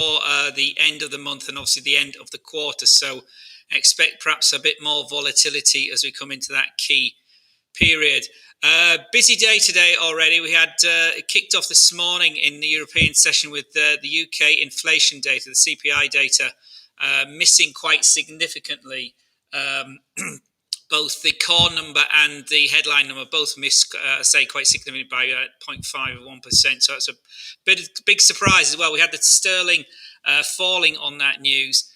the end of the month and obviously the end of the quarter. So expect perhaps a bit more volatility as we come into that key period. Busy day today already. We had kicked off this morning in the European session with the UK inflation data, the CPI data, missing quite significantly. Both the core number and the headline number both missed, quite significantly by 0.5 or 1%. So that's a big surprise as well. We had the sterling falling on that news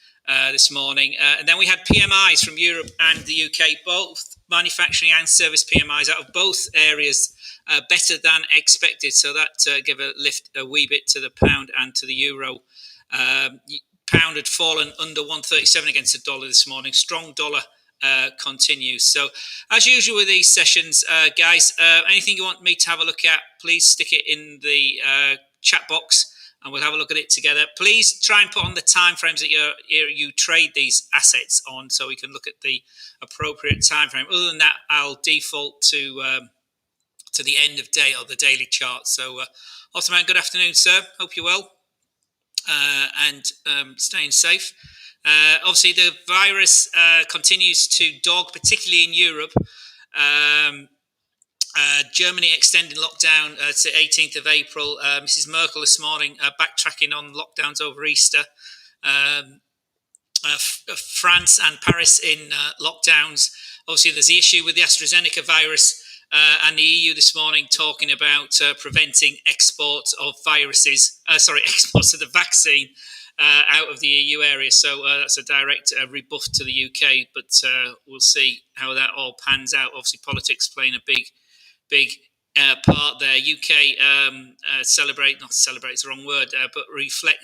this morning. And then we had PMIs from Europe and the UK, both manufacturing and service PMIs out of both areas better than expected. So that gave a lift a wee bit to the pound and to the euro. Pound had fallen under 137 against the dollar this morning. Strong dollar continues. So as usual with these sessions, guys, anything you want me to have a look at, please stick it in the chat box and we'll have a look at it together. Please try and put on the time frames that you trade these assets on so we can look at the appropriate time frame. Other than that, I'll default to the end of day or the daily chart. So Ottoman, good afternoon, sir. Hope you're well and staying safe. Obviously, the virus continues to dog, particularly in Europe. Germany extending lockdown to 18th of April. Mrs. Merkel this morning backtracking on lockdowns over Easter. France and Paris in lockdowns. Obviously, there's the issue with the AstraZeneca virus. And the EU this morning talking about preventing exports of viruses, exports of the vaccine out of the EU area. So that's a direct rebuff to the UK, but we'll see how that all pans out. Obviously, politics playing a big part there. UK celebrate's the wrong word, but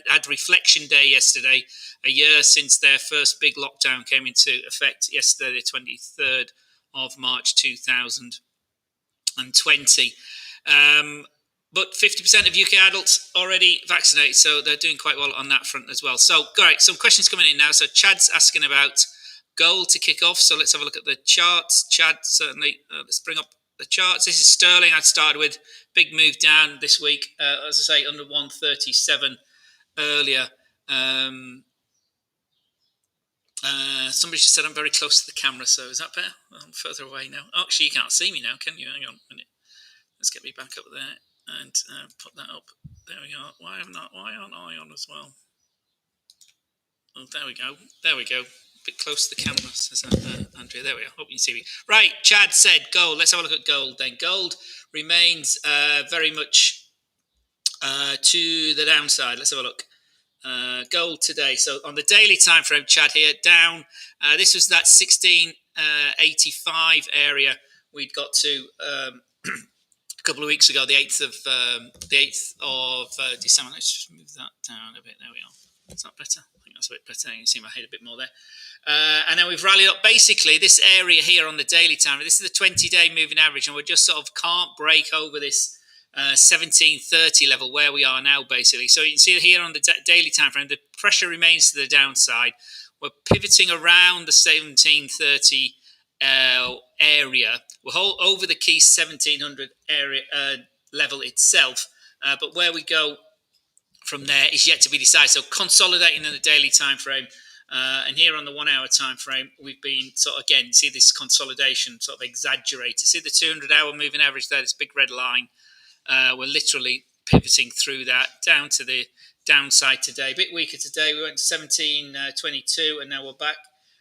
had Reflection Day yesterday, a year since their first big lockdown came into effect yesterday, the 23rd of March 2020. But 50% of UK adults already vaccinated, so they're doing quite well on that front as well. So, all right, some questions coming in now. So, Chad's asking about gold to kick off. So, let's have a look at the charts. Chad, certainly, let's bring up the charts. This is sterling. I'd started with big move down this week, as I say, under 137 earlier. Somebody just said I'm very close to the camera, so is that better? I'm further away now. Oh, actually, you can't see me now, can you? Hang on a minute. Let's get me back up there and put that up. There we are. Why aren't I on as well? Oh, there we go. A bit close to the camera, says Andrea. There we are. Hope you can see me. Right, Chad said gold. Let's have a look at gold then. Gold remains very much to the downside. Let's have a look. Gold today. So on the daily time frame, Chad here, down. This was that 1685 area we'd got to a couple of weeks ago, the 8th of December. Let's just move that down a bit. There we are. Is that better? I think that's a bit better. You can see my head a bit more there. And then we've rallied up. Basically, this area here on the daily time, this is the 20-day moving average, and we just sort of can't break over this 1730 level where we are now, basically. So you can see here on the daily time frame, the pressure remains to the downside. We're pivoting around the 1730 area. We're over the key 1700 area level itself, but where we go from there is yet to be decided. So consolidating in the daily time frame, and here on the 1 hour time frame, we've been sort of, again, see this consolidation sort of exaggerated. See the 200-hour moving average there, this big red line. We're literally pivoting through that down to the downside today. A bit weaker today. We went to 1722 and now we're back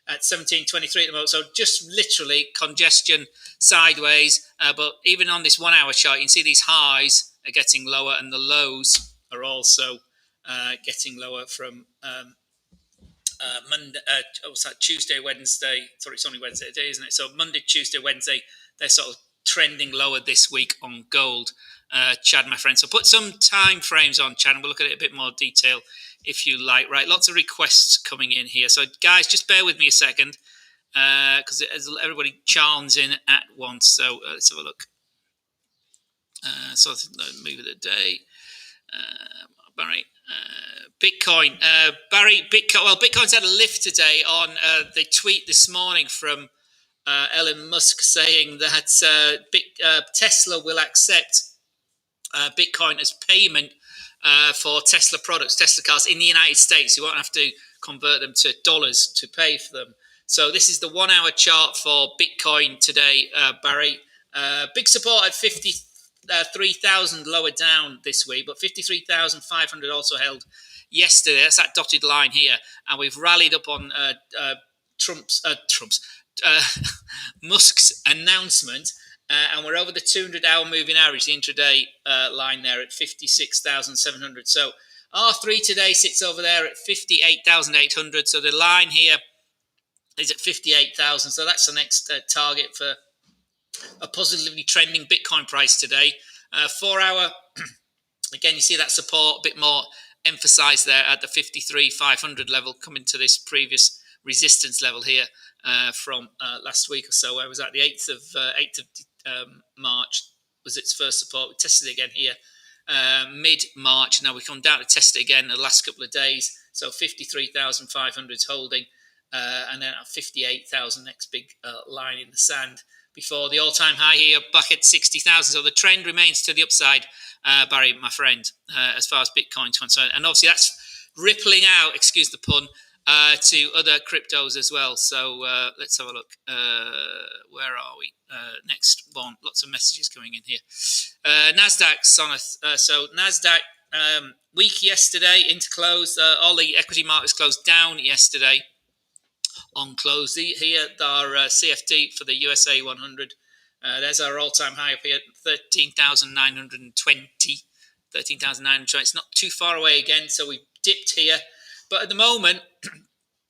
at 1723 at the moment. So just literally congestion sideways. But even on this 1 hour chart, you can see these highs are getting lower and the lows are also getting lower from Monday. Tuesday, Wednesday. Sorry, it's only Wednesday today, isn't it? So Monday, Tuesday, Wednesday, they're sort of trending lower this week on gold. Chad, my friend. So put some time frames on, Chad, and we'll look at it in a bit more detail if you like. Right, lots of requests coming in here. So, guys, just bear with me a second because everybody chimes in at once. So let's have a look. So move of the day. Barry, Bitcoin. Barry, Bitcoin. Well, Bitcoin's had a lift today on the tweet this morning from Elon Musk saying that Tesla will accept Bitcoin as payment for Tesla products, Tesla cars in the United States. You won't have to convert them to dollars to pay for them. So this is the 1 hour chart for Bitcoin today, Barry. Big support at 53,000 lower down this week, but 53,500 also held yesterday. That's that dotted line here. And we've rallied up on Musk's announcement. And we're over the 200-hour moving average, the intraday line there at 56,700. So R3 today sits over there at 58,800. So the line here is at 58,000. So that's the next target for a positively trending Bitcoin price today. 4 hour, again, you see that support a bit more emphasized there at the 53,500 level, coming to this previous resistance level here from last week or so. Where was that? The 8th of March was its first support. We tested it again here mid-March. Now we come down to test it again the last couple of days. So 53,500 is holding, and then at 58,000, next big line in the sand before the all-time high here back at 60,000. So the trend remains to the upside, Barry, my friend, as far as Bitcoin's concerned. And obviously that's rippling out, excuse the pun, to other cryptos as well. So let's have a look. Where are we? Next one. Lots of messages coming in here. Nasdaq, Soneth. So Nasdaq, week yesterday into close. All the equity markets closed down yesterday on close. Here, our CFD for the USA 100. There's our all-time high up here, 13,920. 13,920. It's not too far away again, so we dipped here. But at the moment,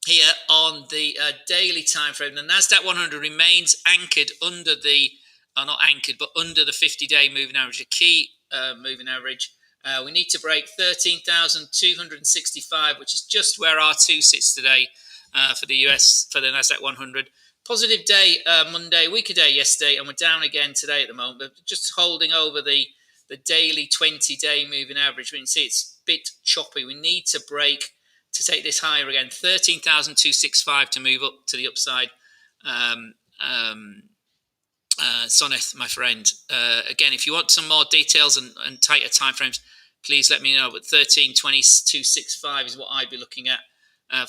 here on the daily time frame, the Nasdaq 100 remains anchored under the, not anchored, but under the 50-day moving average, a key moving average. We need to break 13,265, which is just where R2 sits today for the US, for the Nasdaq 100. Positive day Monday, weaker day yesterday, and we're down again today at the moment, but just holding over the daily 20-day moving average. We can see it's a bit choppy. We need to break to take this higher again, 13,265 to move up to the upside. Soneth, my friend. Again, if you want some more details and tighter timeframes, please let me know. But 13,265 is what I'd be looking at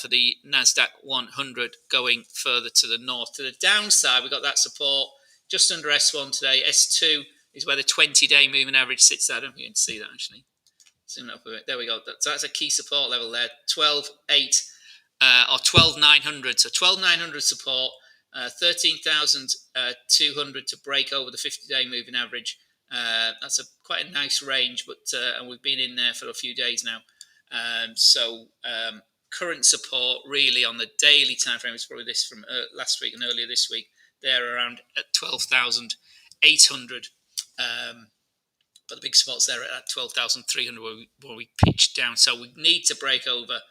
for the Nasdaq 100 going further to the north. To the downside, we've got that support just under S1 today. S2 is where the 20-day moving average sits at. I don't know if you can see that actually. Zoom it up a bit. There we go. So that's a key support level there. 12,800 or 12,900. So 12,900 support. 13,200 to break over the 50-day moving average. That's quite a nice range, but and we've been in there for a few days now. Current support really on the daily time frame is probably this from last week and earlier this week. They're around at 12,800. But the big spots there at 12,300 where we pitched down. So we need to break over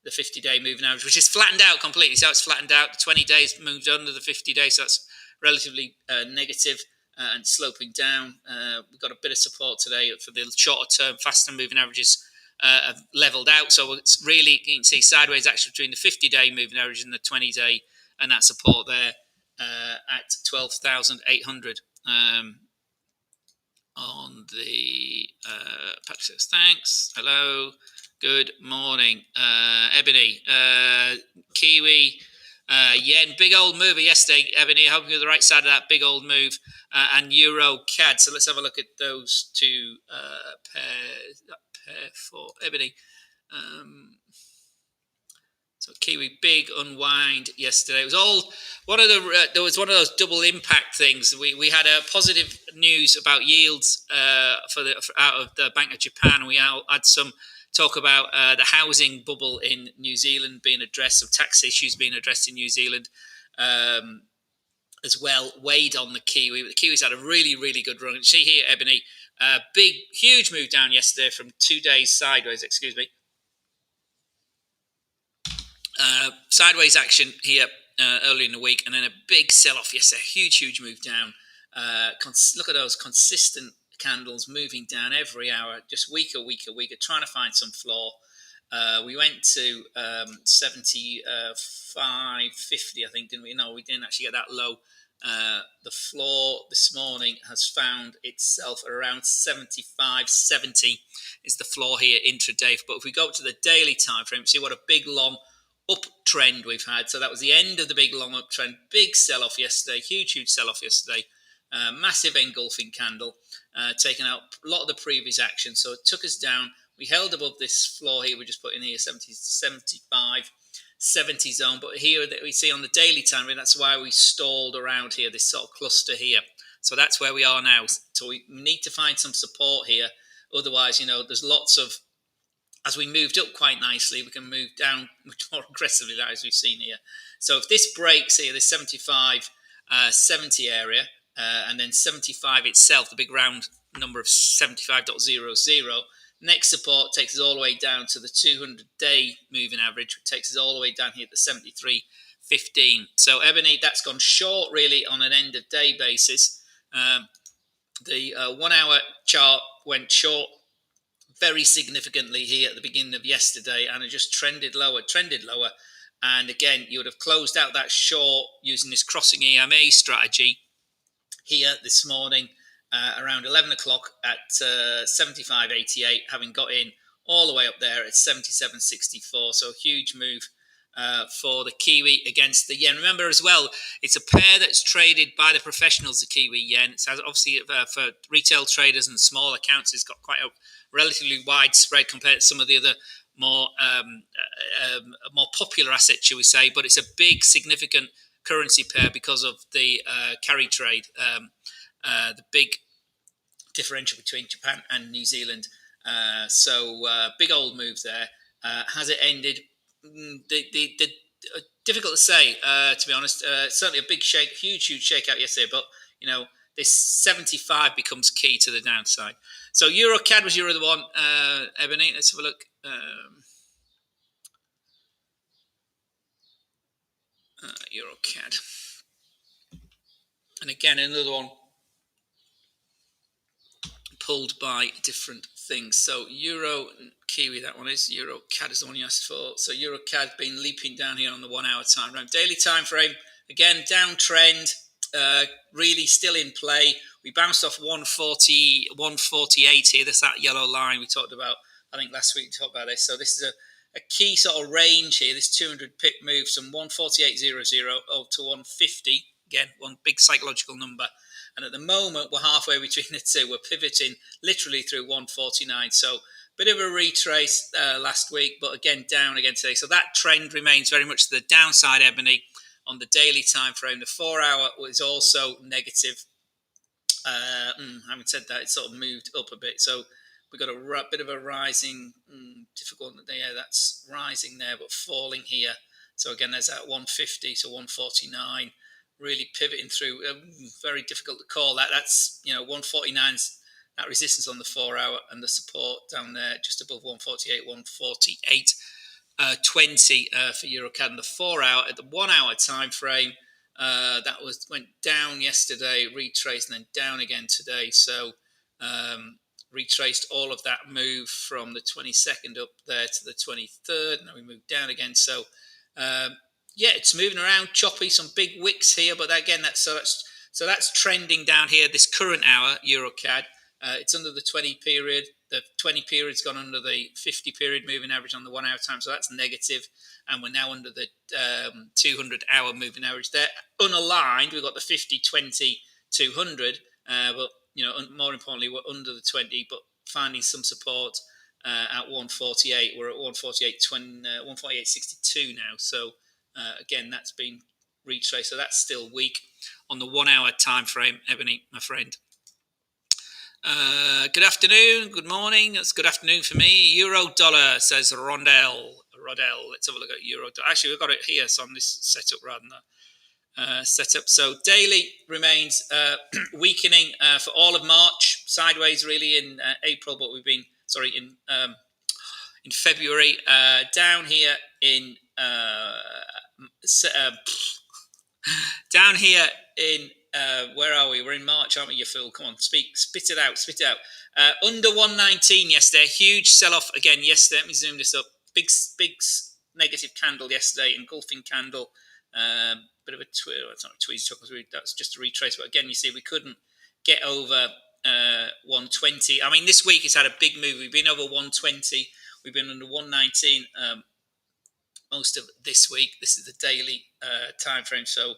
the 50-day moving average, which is flattened out completely. So it's flattened out. The 20 days moved under the 50 days, so that's relatively negative and sloping down. We've got a bit of support today for the shorter term, faster moving averages have leveled out. So it's really, you can see sideways action between the 50-day moving average and the 20-day, and that support there at 12,800. On the Patrick says thanks. Hello. Good morning, Ebony. Kiwi, Yen, big old mover yesterday. Ebony, hoping you're the right side of that big old move, and Euro CAD. So let's have a look at those two pairs. Pair for Ebony. So Kiwi, big unwind yesterday. It was all one of the. There was one of those double impact things. We had a positive news about yields out of the Bank of Japan. We had some talk about the housing bubble in New Zealand being addressed, some tax issues being addressed in New Zealand as well, weighed on the Kiwi. But the Kiwis had a really, really good run. See here, Ebony, big, huge move down yesterday from 2 days sideways, sideways action here early in the week, and then a big sell-off yesterday, huge move down. Look at those consistent candles moving down every hour, just weaker, trying to find some floor. We went to 75.50, I think, didn't we? No, we didn't actually get that low. The floor this morning has found itself at around 75.70 is the floor here intraday. But if we go up to the daily time frame, see what a big long uptrend we've had. So that was the end of the big long uptrend. Big sell-off yesterday, huge sell-off yesterday. Massive engulfing candle, taking out a lot of the previous action. So it took us down. We held above this floor here. We just put in here 75, 70 zone. But here that we see on the daily time, that's why we stalled around here, this sort of cluster here. So that's where we are now. So we need to find some support here. Otherwise, there's lots of, as we moved up quite nicely, we can move down much more aggressively, as we've seen here. So if this breaks here, this 75, 70 area, and then 75 itself, the big round number of 75.00, next support takes us all the way down to the 200-day moving average, which takes us all the way down here to 73.15. So Ebony, that's gone short really on an end of day basis. The 1 hour chart went short very significantly here at the beginning of yesterday, and it just trended lower. And again, you would have closed out that short using this crossing EMA strategy here this morning around 11 o'clock at 75.88, having got in all the way up there at 77.64. So huge move for the Kiwi against the yen. Remember as well, it's a pair that's traded by the professionals, the Kiwi yen. So obviously for retail traders and small accounts, it's got quite a relatively wide spread compared to some of the other more popular assets, shall we say. But it's a big, significant currency pair because of the carry trade, the big differential between Japan and New Zealand. So big old move there. Has it ended? Difficult to say, to be honest. Certainly a big huge shakeout yesterday, but this 75 becomes key to the downside. So Euro CAD was your other one, Ebony. Let's have a look. Euro CAD, and again another one pulled by different things. So Euro Kiwi, that one is. Euro CAD is the one you asked for. So Euro CAD been leaping down here on the 1 hour time frame. Daily time frame, again, downtrend, really still in play. We bounced off 140, 148 here. That's that yellow line we talked about, I think last week we talked about this. So this is a key sort of range here, this 200 pip move from 148.00 to 150. Again, one big psychological number. And at the moment, we're halfway between the two. We're pivoting literally through 149. So bit of a retrace last week, but again, down again today. So that trend remains very much to the downside, Ebony, on the daily time frame. The 4 hour was also negative. Having said that, it sort of moved up a bit. So we've got a bit of a rising, difficult, yeah, that's rising there, but falling here. So again, there's that 150 to 149. Really pivoting through, very difficult to call that. That's 149's that resistance on the 4 hour, and the support down there just above 148, 148. 20 for EuroCAD in the 4 hour. At the 1 hour time frame, that went down yesterday, retraced, and then down again today. So retraced all of that move from the 22nd up there to the 23rd, and then we moved down again. So yeah, it's moving around, choppy, some big wicks here, but again, that's trending down here. This current hour, EuroCAD, it's under the 20 period. The 20 period's gone under the 50 period moving average on the 1 hour time, so that's negative. And we're now under the 200 hour moving average there. Unaligned, we've got the 50, 20, 200, but more importantly, we're under the 20, but finding some support at 148. We're at 148.62 now. So again, that's been retraced. So that's still weak on the 1 hour time frame, Ebony, my friend. Good afternoon, good morning. It's good afternoon for me. Euro dollar, says Rodell. Let's have a look at euro dollar. Actually, we've got it here, so on this setup rather than setup. So daily remains weakening for all of March, sideways really in April, but we've been in February. Down here in where are we? We're in March, aren't we, you fool? Come on, spit it out. Under 119 yesterday, huge sell-off again yesterday. Let me zoom this up. Big negative candle yesterday, engulfing candle Bit of a it's not a tweeze because that's just a retrace. But again, you see we couldn't get over 120. I mean, this week it's had a big move. We've been over 120. We've been under 119 most of this week. This is the daily time frame. So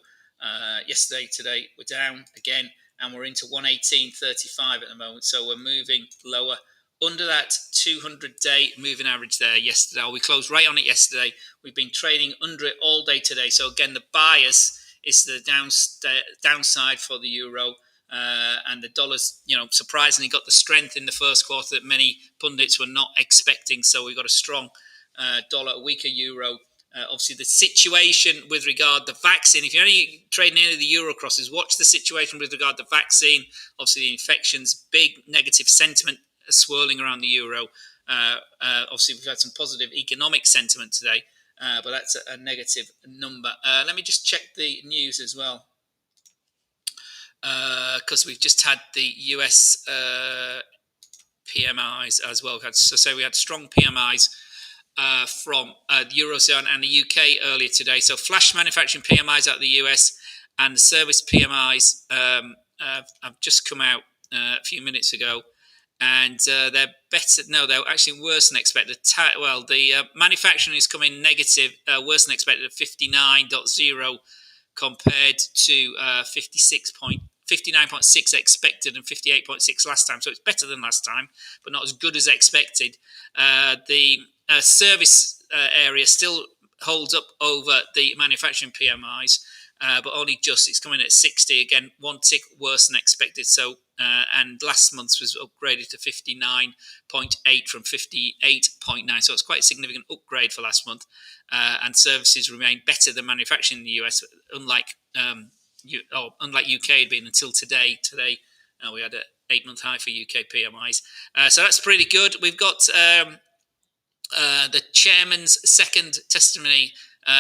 yesterday, today, we're down again, and we're into 118.35 at the moment. So we're moving lower under that 200-day moving average there yesterday. We closed right on it yesterday. We've been trading under it all day today. So again, the bias is the downside for the euro. And the dollar's, surprisingly got the strength in the first quarter that many pundits were not expecting. So we've got a strong dollar, a weaker euro. Obviously, the situation with regard to the vaccine, if you're only trading any of the euro crosses, watch the situation with regard to the vaccine. Obviously, the infections, big negative sentiment swirling around the euro. Obviously, we've had some positive economic sentiment today, but that's a negative number. Let me just check the news as well, because we've just had the US PMIs as well. So we had strong PMIs from the Eurozone and the UK earlier today. So flash manufacturing PMIs out of the US and the service PMIs have just come out a few minutes ago. And they're better. No, they're actually worse than expected. The manufacturing is coming negative, worse than expected at 59.0 compared to 59.6 expected and 58.6 last time. So it's better than last time, but not as good as expected. The service area still holds up over the manufacturing PMIs, but only just. It's coming at 60 again, one tick worse than expected. So and last month's was upgraded to 59.8 from 58.9. So it's quite a significant upgrade for last month. And services remain better than manufacturing in the US, unlike UK had been until today. Today we had an 8-month high for UK PMIs. So that's pretty good. We've got the chairman's second testimony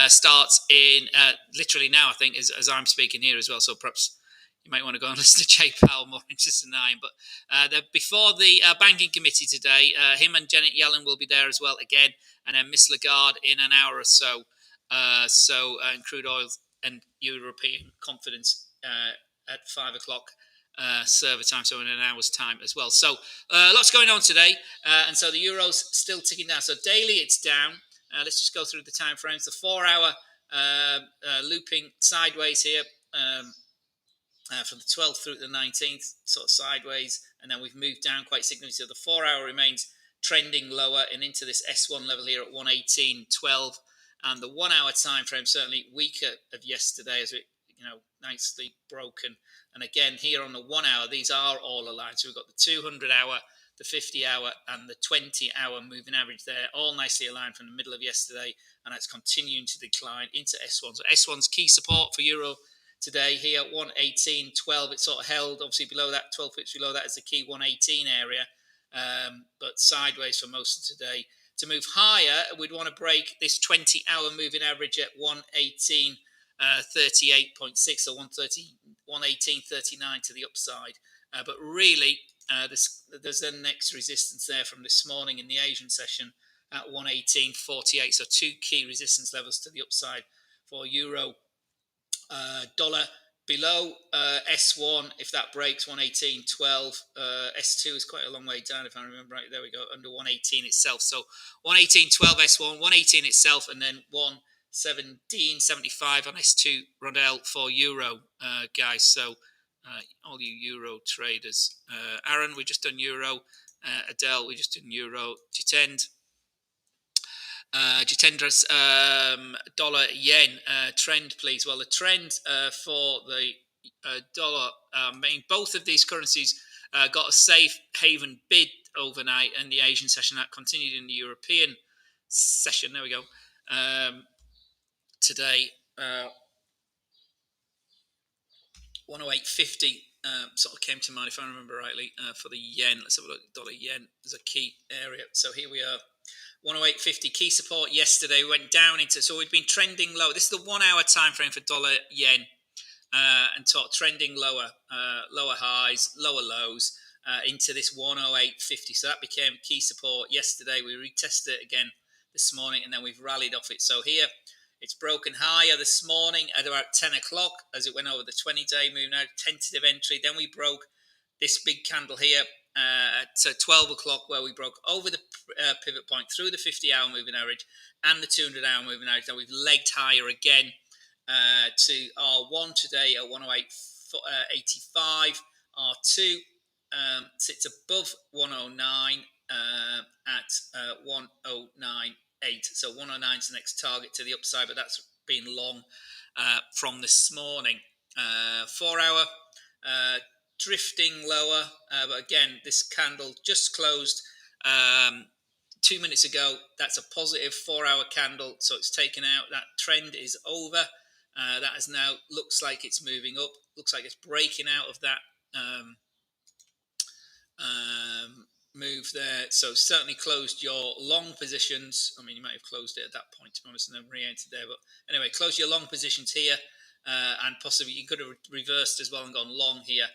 starts in literally now, I think, as I'm speaking here as well. So perhaps you might want to go and listen to Jay Powell more interested than I am. But before the banking committee today, him and Janet Yellen will be there as well again, and then Miss Lagarde in an hour or so. And crude oil and European confidence at 5 o'clock server time, so in an hour's time as well. So lots going on today, and so the euro's still ticking down. So daily it's down. Let's just go through the time frames. The 4-hour looping sideways here from the 12th through to the 19th, sort of sideways, and then we've moved down quite significantly. So the 4-hour remains trending lower and into this S1 level here at 118.12, and the 1-hour time frame certainly weaker of yesterday as it nicely broken. And again, here on the 1 hour, these are all aligned. So we've got the 200-hour, the 50-hour, and the 20-hour moving average there, all nicely aligned from the middle of yesterday, and that's continuing to decline into S1. So S1's key support for euro today here at 118.12. It's sort of held, obviously, below that, 12 pips below that is the key 118 area, but sideways for most of today. To move higher, we'd want to break this 20-hour moving average at 118. 38.6 or 118.39 to the upside, but really there's the next resistance there from this morning in the Asian session at 118.48. So two key resistance levels to the upside for euro. Dollar below S1, if that breaks 118.12. S2 is quite a long way down, if I remember right. There we go, under 118 itself. So 118.12 S1, 118 itself, and then 117.75 on S2 Rodel for euro, guys. So all you euro traders. Aaron, we just done euro. Adele, we just done euro. Jitendra's dollar yen trend, please. Well, the trend for the dollar, both of these currencies got a safe haven bid overnight in the Asian session. That continued in the European session. There we go. Today, 108.50 sort of came to mind, if I remember rightly, for the yen. Let's have a look. Dollar yen is a key area. So here we are. 108.50 key support yesterday. We went down into, so we've been trending low. This is the 1 hour time frame for dollar yen, and trending lower, lower highs, lower lows, into this 108.50. So that became key support yesterday. We retested it again this morning, and then we've rallied off it. So here It's broken higher this morning at about 10 o'clock as it went over the 20-day moving average, tentative entry. Then we broke this big candle here at 12 o'clock, where we broke over the pivot point through the 50-hour moving average and the 200-hour moving average. Now we've legged higher again to R1 today at 108.85. R2 sits above 109 at 109.8. So 109 is the next target to the upside, but that's been long from this morning. 4 hour drifting lower, but again, this candle just closed 2 minutes ago. That's a positive 4 hour candle, so it's taken out. That trend is over. That is now looks like it's moving up. Looks like it's breaking out of that move there. So certainly closed your long positions. I mean, you might have closed it at that point, to be honest, and then re-entered there. But anyway, close your long positions here, and possibly you could have reversed as well and gone long here.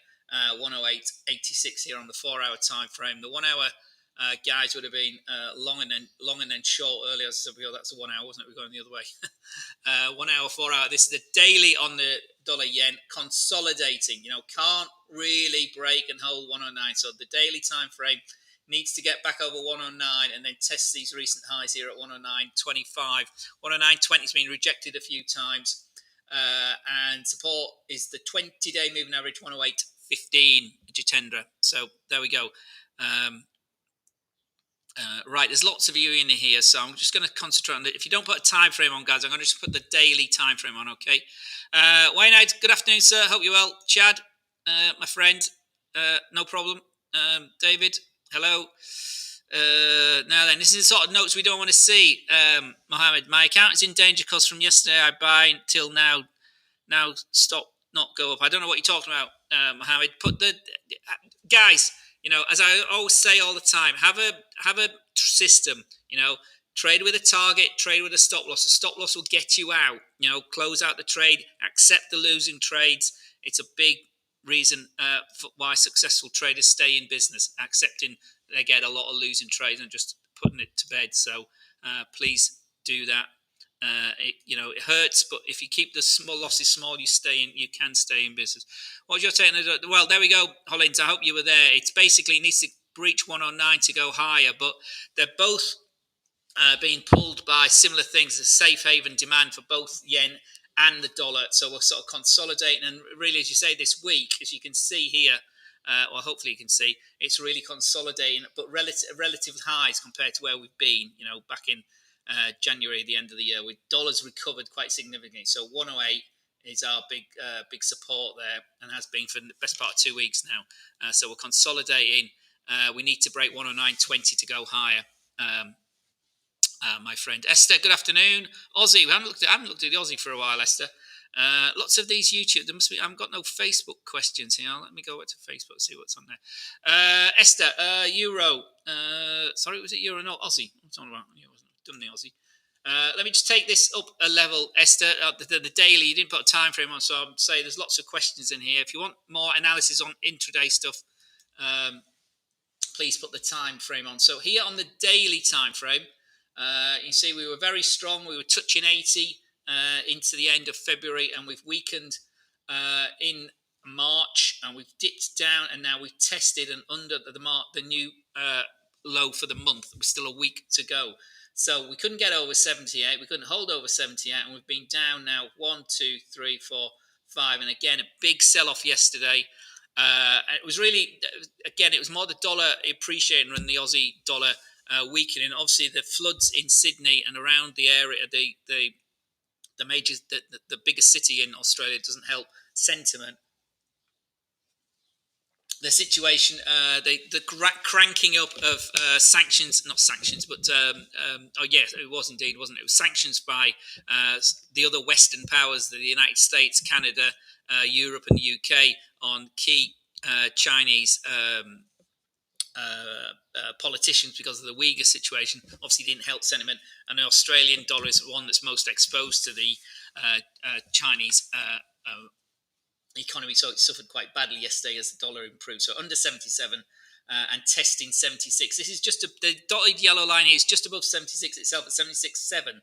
108.86 here on the 4 hour time frame. The 1 hour guys would have been long and then short earlier. As I said, that's a 1 hour, wasn't it? We're going the other way. 1 hour, 4 hour. This is the daily on the dollar yen, consolidating. Can't really break and hold 109. So the daily time frame needs to get back over 109 and then test these recent highs here at 109.25. 109.20 has been rejected a few times. And support is the 20-day moving average, 108.15, Jitendra. So there we go. Right, there's lots of you in here, so I'm just going to concentrate on it. If you don't put a time frame on, guys, I'm going to just put the daily time frame on, okay? Wayne, good afternoon, sir. Hope you're well. Chad, my friend, no problem. David, hello. Now then, this is the sort of notes we don't want to see. Mohammed, my account is in danger because from yesterday I buy until now stop, not go up. I don't know what you're talking about, Mohammed. Put the guys. As I always say all the time, have a system. Trade with a target, trade with a stop loss. A stop loss will get you out. Close out the trade, accept the losing trades. It's a big reason for why successful traders stay in business, accepting they get a lot of losing trades and just putting it to bed. So please do that. It hurts, but if you keep the small losses small, you can stay in business. What was your take? Well, there we go, Hollins. I hope you were there. It's basically needs to breach 109 to go higher, but they're both being pulled by similar things, a safe haven demand for both yen and the dollar. So we're sort of consolidating, and really, as you say, this week, as you can see here, well, hopefully you can see, it's really consolidating, but relative highs compared to where we've been, back in January, the end of the year, with dollars recovered quite significantly. So 108 is our big support there, and has been for the best part of 2 weeks now. So we're consolidating. We need to break 109.20 to go higher. My friend Esther, good afternoon. Aussie, I haven't looked at the Aussie for a while, Esther. Lots of these YouTube. There must be. I've got no Facebook questions here. Let me go back to Facebook, see what's on there. Esther, Euro. Sorry, was it Euro? No, Aussie. I'm talking about. Done the Aussie. Let me just take this up a level, Esther. The daily, you didn't put a time frame on, so I'll say there's lots of questions in here. If you want more analysis on intraday stuff, please put the time frame on. So here on the daily time frame, you see we were very strong. We were touching 80 into the end of February, and we've weakened in March, and we've dipped down, and now we've tested and under the new low for the month. We're still a week to go. So we couldn't get over 78. We couldn't hold over 78, and we've been down now 1, 2, 3, 4, 5, and again a big sell-off yesterday. It was really, again, it was more the dollar appreciating than the Aussie dollar weakening. Obviously, the floods in Sydney and around the area, the major, the biggest city in Australia, doesn't help sentiment. The situation, the cranking up of sanctions, not sanctions, but oh yes, it was indeed, wasn't it? It was sanctions by the other Western powers, the United States, Canada, Europe, and the UK on key Chinese politicians because of the Uyghur situation. Obviously, didn't help sentiment, and the Australian dollar is the one that's most exposed to the Chinese economy, so it suffered quite badly yesterday as the dollar improved. So under 77 and testing 76. This is just the dotted yellow line here is just above 76 itself at 76.7.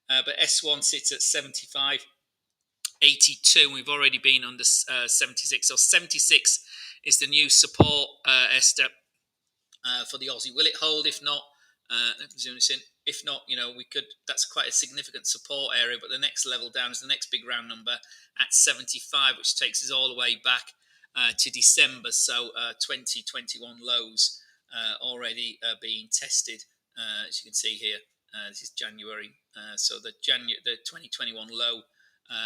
but S1 sits at 75.82, and we've already been under 76. So 76 is the new support, Esther, for the Aussie. Will it hold? If not, let me zoom this in. If not, we could. That's quite a significant support area. But the next level down is the next big round number at 75, which takes us all the way back to December. So 2021 lows already being tested, as you can see here. This is January. So the 2021 low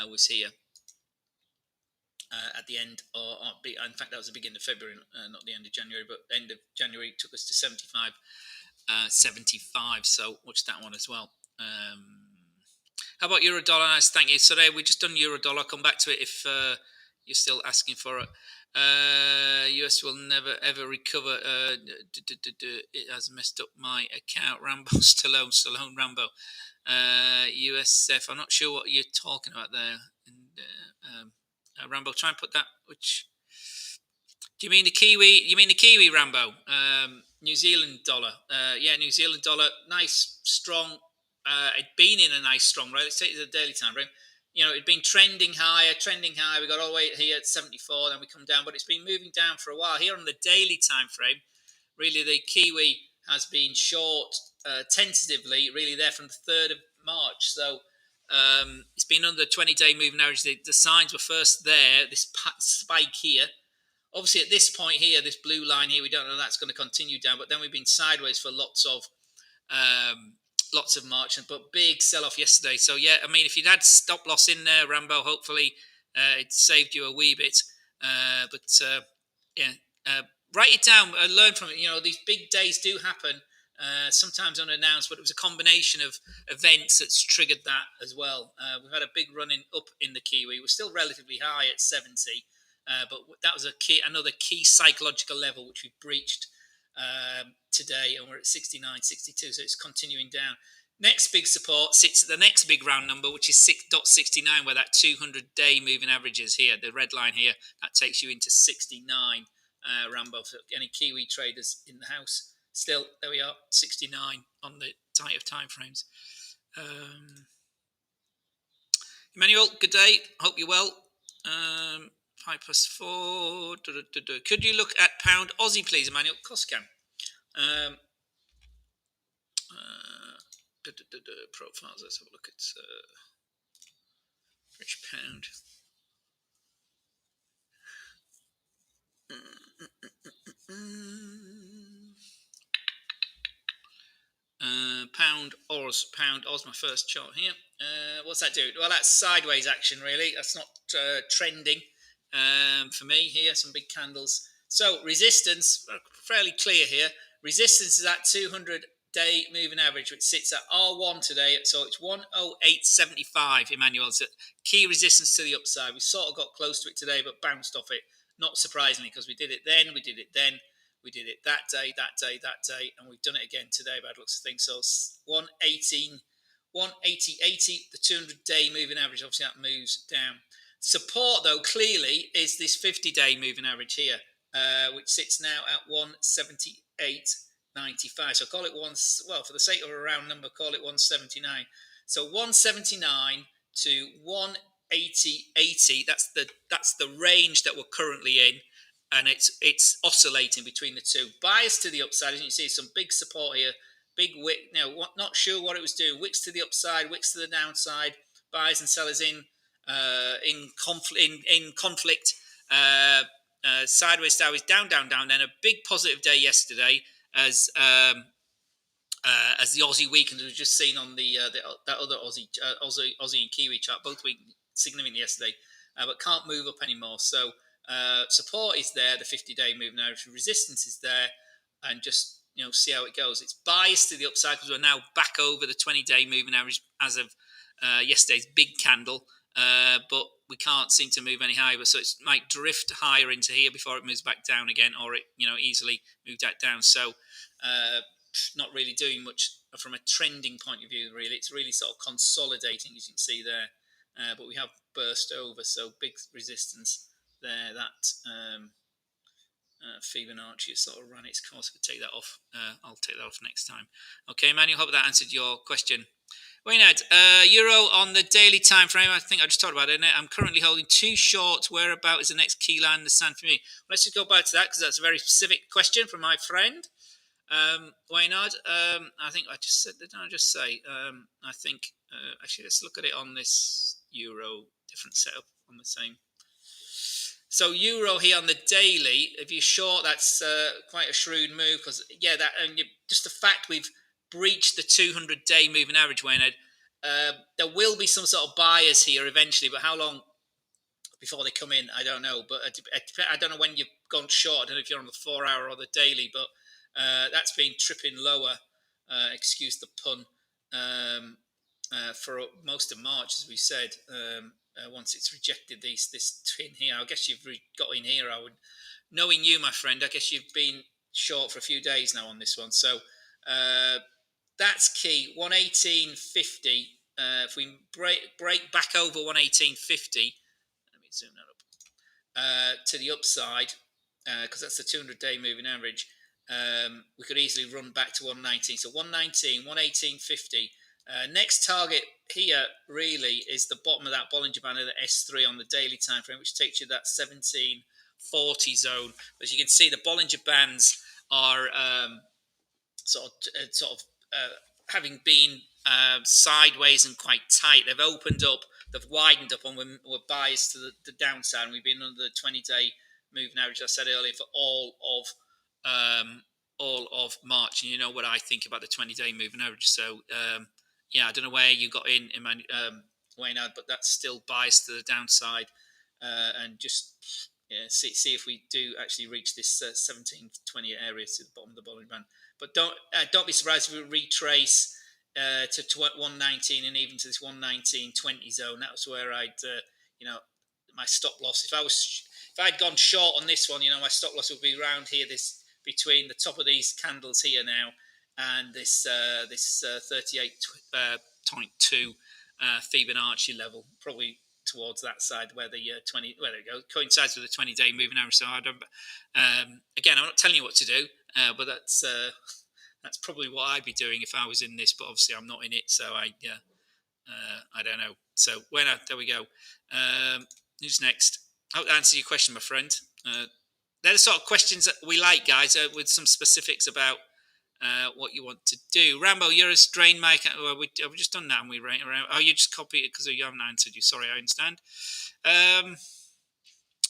was here. At the end, in fact, that was the beginning of February, not the end of January, but end of January took us to 75. So watch that one as well. How about euro dollar? Nice, thank you. So today we just done euro dollar. I'll come back to it if you're still asking for it. US will never ever recover. It has messed up my account. Rambo Stallone Rambo. USF. I'm not sure what you're talking about there. And, Rambo, try and put that. Which do you mean the Kiwi? You mean the Kiwi, Rambo? New Zealand dollar. Yeah, New Zealand dollar. Nice, strong. It'd been in a nice strong rate. Let's take it to the daily time frame. It'd been trending higher. We got all the way here at 74, then we come down, but it's been moving down for a while. Here on the daily time frame, really the Kiwi has been short tentatively, really there from the 3rd of March. So it's been under the 20-day moving average. The signs were first there, this spike here. Obviously, at this point here, this blue line here, we don't know if that's going to continue down, but then we've been sideways for lots of March, but big sell-off yesterday. So, yeah, I mean, if you'd had stop loss in there, Rambo, hopefully it saved you a wee bit. Write it down, learn from it. These big days do happen, sometimes unannounced, but it was a combination of events that's triggered that as well. We've had a big run up in the Kiwi. We're still relatively high at 70, but that was another key psychological level which we breached today, and we're at 69, 62, so it's continuing down. Next big support sits at the next big round number, which is 6.69, where that 200-day moving average is here. The red line here, that takes you into 69, Rambo, for any Kiwi traders in the house. Still, there we are, 69 on the tight of time frames. Emmanuel, good day. Hope you're well. 5+4. Could you look at pound Aussie, please, Emmanuel? Of course I can. Profiles. Let's have a look at British pound. Pound Oz, my first chart here. What's that do? Well, that's sideways action, really. That's not trending for me here. Some big candles. So resistance, fairly clear here. Resistance is at 200-day moving average, which sits at R1 today. So it's 108.75, Emmanuel. So key resistance to the upside. We sort of got close to it today, but bounced off it. Not surprisingly, because we did it then, we did it that day, and we've done it again today by the looks of things. So 180.80, the 200-day moving average, obviously that moves down. Support, though, clearly is this 50-day moving average here, which sits now at 178.95. So call it for the sake of a round number, call it 179. So 179 to 180.80, that's the range that we're currently in. And it's oscillating between the two. Bias to the upside, as you can see, some big support here. Big wick. Not sure what it was doing. Wicks to the upside, wicks to the downside. Buyers and sellers in conflict. Sideways, down. Then a big positive day yesterday as the Aussie weakened. We've just seen on that other Aussie and Kiwi chart, both weakened significantly yesterday, but can't move up anymore. So. Support is there, the 50-day moving average. Resistance is there, and just see how it goes. It's biased to the upside because we're now back over the 20-day moving average as of yesterday's big candle, but we can't seem to move any higher. So it might drift higher into here before it moves back down again, or it easily move that down. So not really doing much from a trending point of view. Really, it's really sort of consolidating, as you can see there. But we have burst over, so big resistance there. That Fibonacci has sort of run its course. We'll take that off. I'll take that off next time. Okay, Manuel, hope that answered your question. Waynard, euro on the daily time frame. I think I just talked about it. I'm currently holding 2 shorts. Whereabout is the next key line in the sand for me? Let's just go back to that because that's a very specific question from my friend. Waynard, I think I just said, did I just say? I think, actually, let's look at it on this euro, different setup on the same. So euro here on the daily, if you're short, that's quite a shrewd move because, yeah, that and just the fact we've breached the 200-day moving average, Waynard, there will be some sort of buyers here eventually, but how long before they come in, I don't know. But I don't know when you've gone short. I don't know if you're on the 4-hour or the daily, but that's been tripping lower, excuse the pun, for most of March, as we said. Once it's rejected this twin here, I guess you've got in here. Knowing you, my friend, I guess you've been short for a few days now on this one. So that's key. 118.50. If we break back over 118.50, let me zoom that up to the upside, because that's the 200-day moving average. We could easily run back to 119. So 119, 118.50. Next target here really is the bottom of that Bollinger Band of the S3 on the daily time frame, which takes you to that 1740 zone. As you can see, the Bollinger Bands are sort of having been sideways and quite tight. They've opened up, they've widened up, and we're biased to the downside. And we've been under the 20-day moving average, I said earlier, for all of March. And you know what I think about the 20-day moving average. So yeah, I don't know where you got in Waynard, but that's still biased to the downside. And just see if we do actually reach this 1720 area to the bottom of the Bollinger Band. But don't be surprised if we retrace to 119 and even to this 119.20 zone. That was where I'd my stop loss. If I'd gone short on this one, my stop loss would be around here, this between the top of these candles here now and this 38.2 Fibonacci level, probably towards that side where the 20, where it goes, coincides with the 20-day moving average. So I don't. Again, I'm not telling you what to do, but that's probably what I'd be doing if I was in this. But obviously, I'm not in it, so I don't know. So there we go. Who's next? I hope that answers your question, my friend. They're the sort of questions that we like, guys, with some specifics about what you want to do. Rambo, you're a strain maker. Well, have we just done that? And you just copy it because you haven't answered you. Sorry, I understand.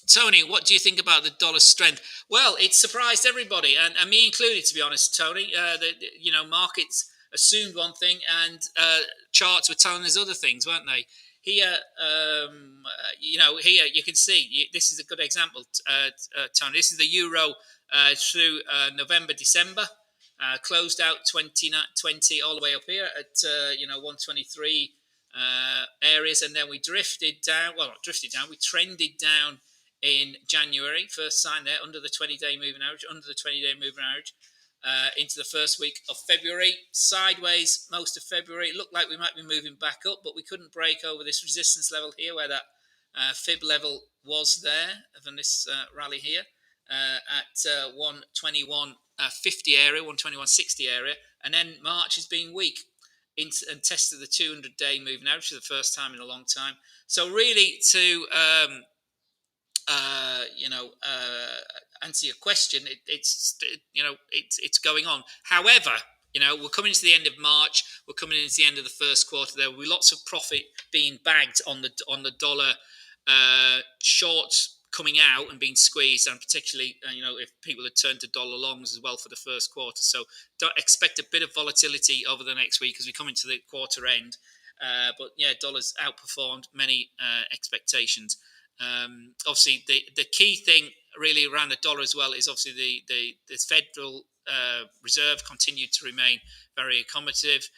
Tony, what do you think about the dollar strength? Well, it surprised everybody, and me included, to be honest, Tony. Markets assumed one thing, and charts were telling us other things, weren't they? Here, here you can see, this is a good example, Tony. This is the euro through November, December. Closed out 2020 all the way up here at 123 areas, and then we drifted down. Well, not drifted down. We trended down in January. First sign there under the 20-day moving average. Into the first week of February, sideways most of February. It looked like we might be moving back up, but we couldn't break over this resistance level here, where that fib level was there from this rally here at 121.50 area, 121.60 area, and then March has been weak and tested the 200-day moving average for the first time in a long time. So really, to answer your question, it's going on. However, we're coming to the end of March. We're coming into the end of the first quarter. There will be lots of profit being bagged on the dollar shorts coming out and being squeezed, and particularly if people had turned to dollar longs as well for the first quarter. So don't expect a bit of volatility over the next week as we come into the quarter end. But yeah, dollar's outperformed many expectations. Obviously, the key thing really around the dollar as well is obviously the Federal Reserve continued to remain very accommodative.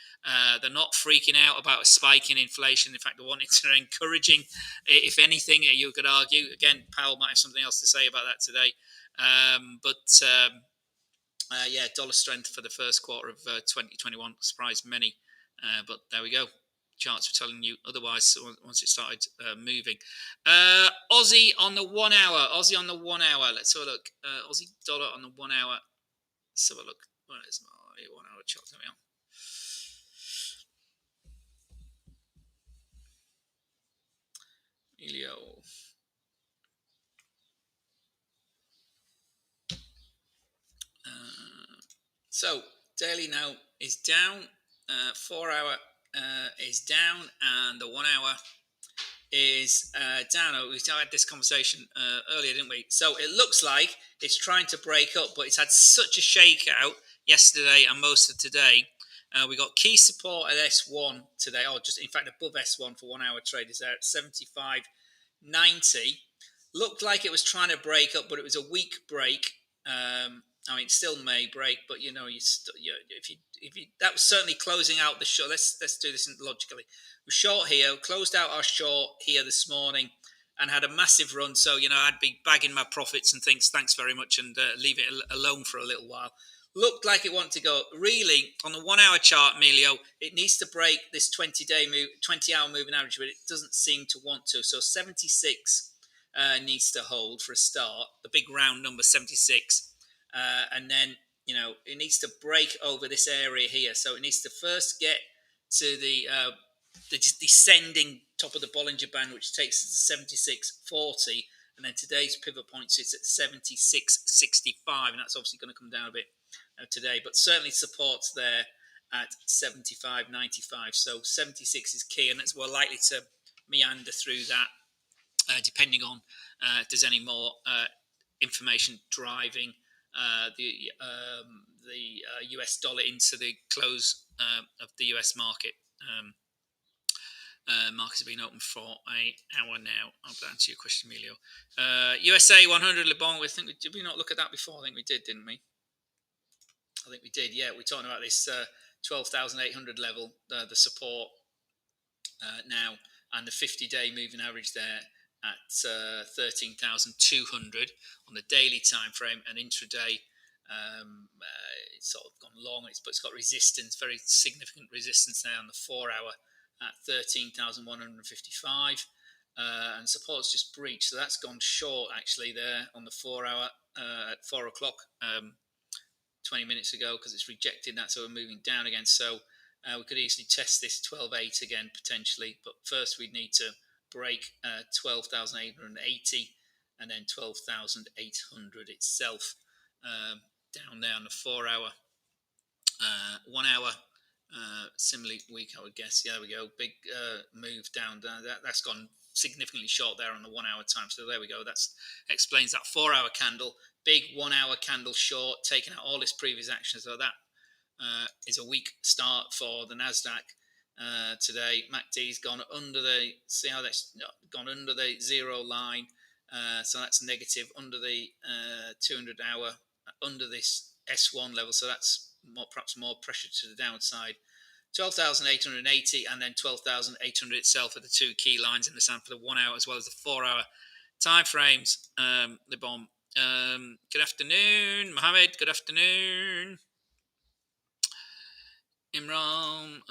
They're not freaking out about a spike in inflation. In fact, they're encouraging, if anything, you could argue. Again, Powell might have something else to say about that today. Dollar strength for the first quarter of 2021 surprised many. But there we go. charts were telling you otherwise once it started moving. Aussie on the 1 hour. Aussie on the 1 hour. Let's have a look. Aussie dollar on the 1 hour. Let's have a look. Where is my 1 hour chart? There we are. Elio. So daily now is down. 4 hour is down, and the 1 hour is down. We had this conversation earlier, didn't we? So it looks like it's trying to break up, but it's had such a shakeout yesterday and most of today. We got key support at S1 today, or just in fact above S1 for 1 hour trade is there at 75.90. Looked like it was trying to break up, but it was a weak break. I mean, it still may break, but if you that was certainly closing out the short. Let's do this logically. We're short here, closed out our short here this morning, and had a massive run. So I'd be bagging my profits and things. Thanks very much, and leave it alone for a little while. Looked like it wanted to go. Really, on the 1 hour chart, Emilio, it needs to break this 20-hour moving average, but it doesn't seem to want to. So 76 needs to hold for a start. The big round number 76. And then, it needs to break over this area here. So it needs to first get to the descending top of the Bollinger Band, which takes us to 76.40. And then today's pivot point sits at 76.65. And that's obviously going to come down a bit today. But certainly supports there at 75.95. So 76 is key. And we're likely to meander through that depending on if there's any more information driving the US dollar into the close of the US market. Markets have been open for an hour now. I'll answer your question, Emilio. USA 100 Le Bon. Did we not look at that before? I think we did, didn't we? I think we did. Yeah, we're talking about this 12,800 level, the support now, and the 50-day moving average there at 13,200 on the daily time frame, and intraday it's sort of gone long, but it's got resistance, very significant resistance now on the 4 hour at 13,155, and support's just breached, so that's gone short actually there on the 4 hour at 4 o'clock 20 minutes ago, because it's rejected that, so we're moving down again. So we could easily test this 12.8 again potentially, but first we'd need to break 12,880 and then 12,800 itself down there on the 4 hour. 1 hour similarly weak, I would guess. Yeah, there we go. Big move down. That's gone significantly short there on the 1 hour time. So there we go. That explains that 4 hour candle. Big 1 hour candle short, taking out all its previous action. So that is a weak start for the Nasdaq. Today, MACD's gone under the. See how that's gone under the zero line. So that's negative under the 200 hour, under this S1 level. So that's perhaps more pressure to the downside. 12,880 and then 12,800 itself are the two key lines in the sand for the 1 hour as well as the 4 hour time frames. The bomb. Good afternoon, Mohammed. Good afternoon. Imran,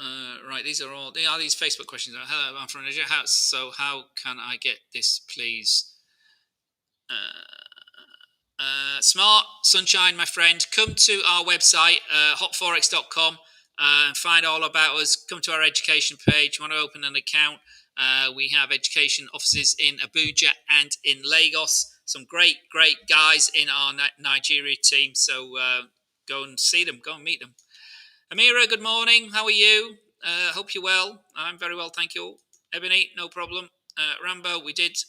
right, these are these Facebook questions. Hello, I'm from Nigeria. So how can I get this, please? Smart Sunshine, my friend, come to our website, hotforex.com, and find all about us. Come to our education page. You want to open an account? We have education offices in Abuja and in Lagos. Some great guys in our Nigeria team. So go and see them. Go and meet them. Amira, good morning. How are you? Hope you're well. I'm very well, thank you. Ebony, no problem. Rambo, we did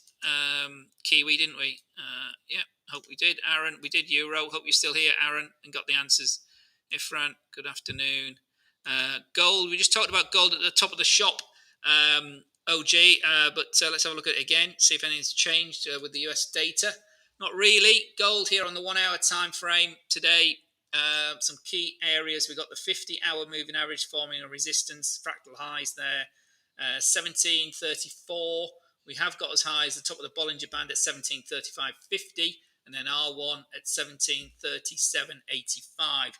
Kiwi, didn't we? Yeah, hope we did. Aaron, we did Euro. Hope you're still here, Aaron, and got the answers. Ifran, good afternoon. Gold, we just talked about gold at the top of the shop, OG, but let's have a look at it again, see if anything's changed with the US data. Not really. Gold here on the 1 hour time frame today. Some key areas. We've got the 50-hour moving average forming a resistance, fractal highs there, 1734. We have got as high as the top of the Bollinger Band at 1735.50, and then R1 at 1737.85.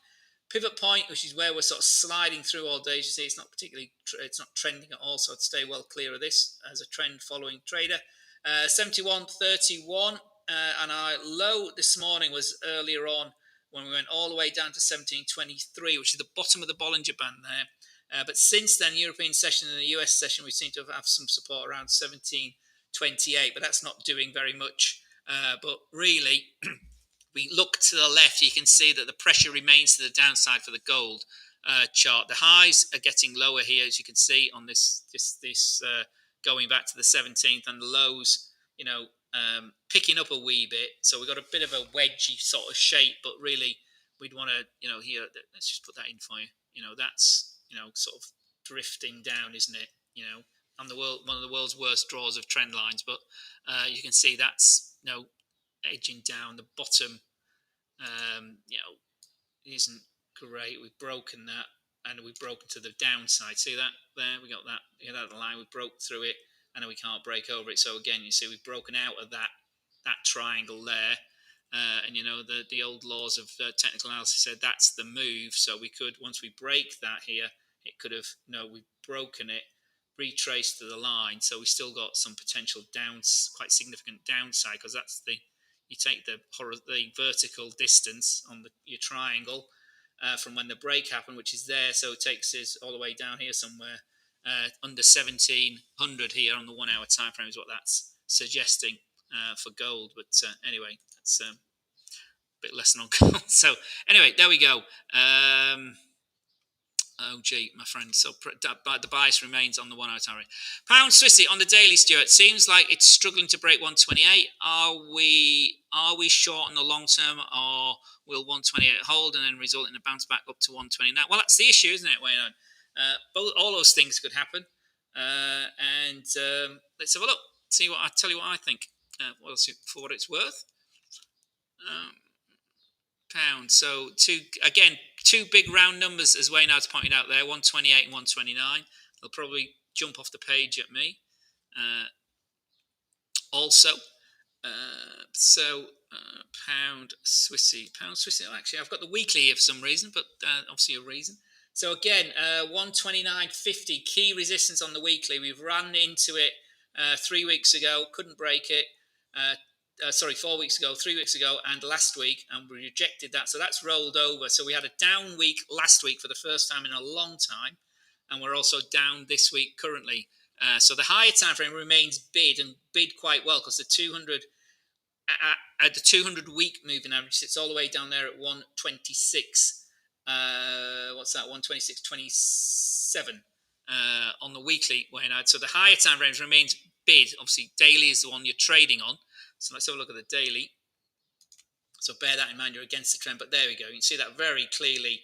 pivot point, which is where we're sort of sliding through all day. As you see, it's not particularly, it's not trending at all, so I'd stay well clear of this as a trend following trader. 71.31, and our low this morning was earlier on when we went all the way down to 17.23, which is the bottom of the Bollinger Band there. But since then, European session and the US session, we seem to have some support around 17.28, but that's not doing very much. But really, we look to the left, you can see that the pressure remains to the downside for the gold chart. The highs are getting lower here, as you can see on this going back to the 17th, and the lows, picking up a wee bit. So we've got a bit of a wedgy sort of shape, but really we'd want to, here, let's just put that in for you. That's, sort of drifting down, isn't it? On the world, one of the world's worst draws of trend lines, but you can see that's, edging down. The bottom, isn't great. We've broken that, and we've broken to the downside. See that there? We got that. That line. We broke through it, and we can't break over it. So again, you see, we've broken out of that triangle there. And the old laws of technical analysis said that's the move. So we could, once we break that here, it could have we've broken it, retraced to the line. So we still got some potential quite significant downside, because that's you take the vertical distance on your triangle from when the break happened, which is there. So it takes us all the way down here somewhere under 1700 here on the 1 hour time frame is what that's suggesting for gold. But anyway, that's a bit less than on gold. So anyway, there we go. Oh, gee, my friend. So the bias remains on the 1 hour time frame. Pound Swissy on the daily, Stuart. Seems like it's struggling to break 128. Are we short in the long term, or will 128 hold and then result in a bounce back up to 129? Well, that's the issue, isn't it, Wayne? All those things could happen. And let's have a look. Tell you what I think. For what it's worth. Pound. So two big round numbers, as Waynard's pointed out there, 128 and 129. They'll probably jump off the page at me. Also, Pound Swissy. Actually, I've got the weekly here for some reason, but obviously a reason. So again, 129.50 key resistance on the weekly. We've run into it 3 weeks ago, couldn't break it. 4 weeks ago, 3 weeks ago, and last week, and we rejected that. So that's rolled over. So we had a down week last week for the first time in a long time, and we're also down this week currently. So the higher time frame remains bid, and bid quite well, because the 200 at the 200 week moving average sits all the way down there at 126. What's that? 126.27 on the weekly. So the higher time frame remains bid. Obviously, daily is the one you're trading on. So let's have a look at the daily. So bear that in mind, you're against the trend, but there we go. You can see that very clearly.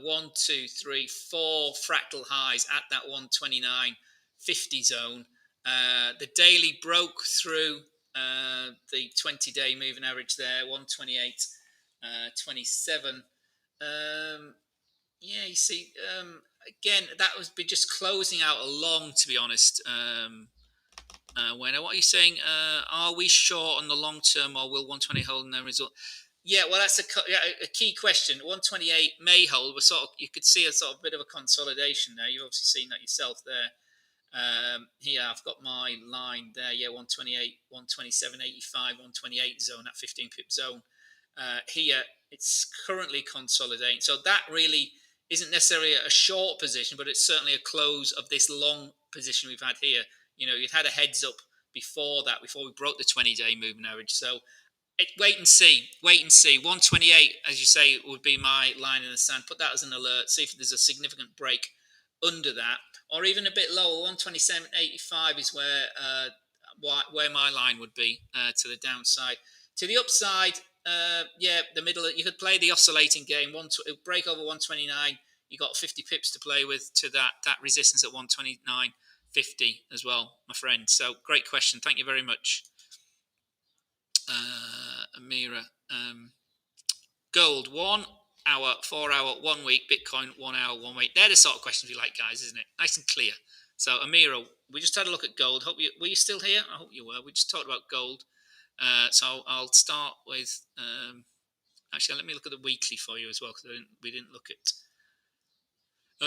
1, 2, 3, 4 fractal highs at that 129.50 zone. The daily broke through the 20-day moving average there, 128.27. You see, again, that was just closing out along, to be honest. What are you saying? Are we short on the long term, or will 120 hold and then result? Yeah, well, that's a key question. 128 may hold. You could see a sort of bit of a consolidation there. You've obviously seen that yourself there. Here I've got my line there. Yeah, 128, 127.85, 128 zone, that 15 pip zone. Here it's currently consolidating. So that really isn't necessarily a short position, but it's certainly a close of this long position we've had here. You'd had a heads up before we broke the 20-day moving average. So wait and see. 128, as you say, would be my line in the sand. Put that as an alert. See if there's a significant break under that, or even a bit lower. 127.85 is where my line would be to the downside. To the upside, the middle. You could play the oscillating game. Break over 129. You got 50 pips to play with to that resistance at 129.50 as well, my friend. So great question. Thank you very much. Amira. Gold, 1 hour, 4 hour, 1 week. Bitcoin, 1 hour, 1 week. They're the sort of questions we like, guys, isn't it? Nice and clear. So, Amira, we just had a look at gold. Were you still here? I hope you were. We just talked about gold. So I'll start with Actually, let me look at the weekly for you as well, because we didn't look at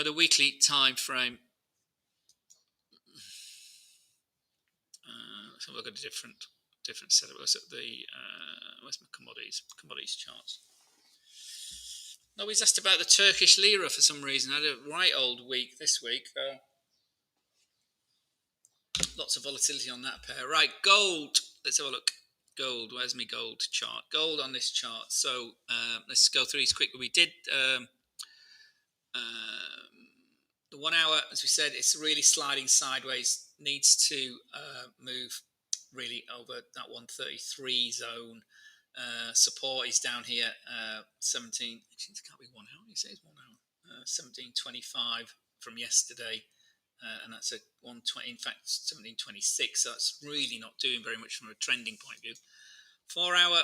the weekly time frame. Let's have a look at a different setup. Let's look at the where's my commodities charts. Nobody's asked about the Turkish lira for some reason. I had a right old week this week. Lots of volatility on that pair. Right, gold. Let's have a look. Gold. Where's my gold chart? Gold on this chart. So let's go through these quickly. We did the 1 hour, as we said, it's really sliding sideways. Needs to move really over that 133 zone. Support is down here. 17. Actually, it can't be 1 hour. You say it's 1 hour. 1725 from yesterday. And that's a 120, in fact, 1726. So that's really not doing very much from a trending point of view. 4 hour,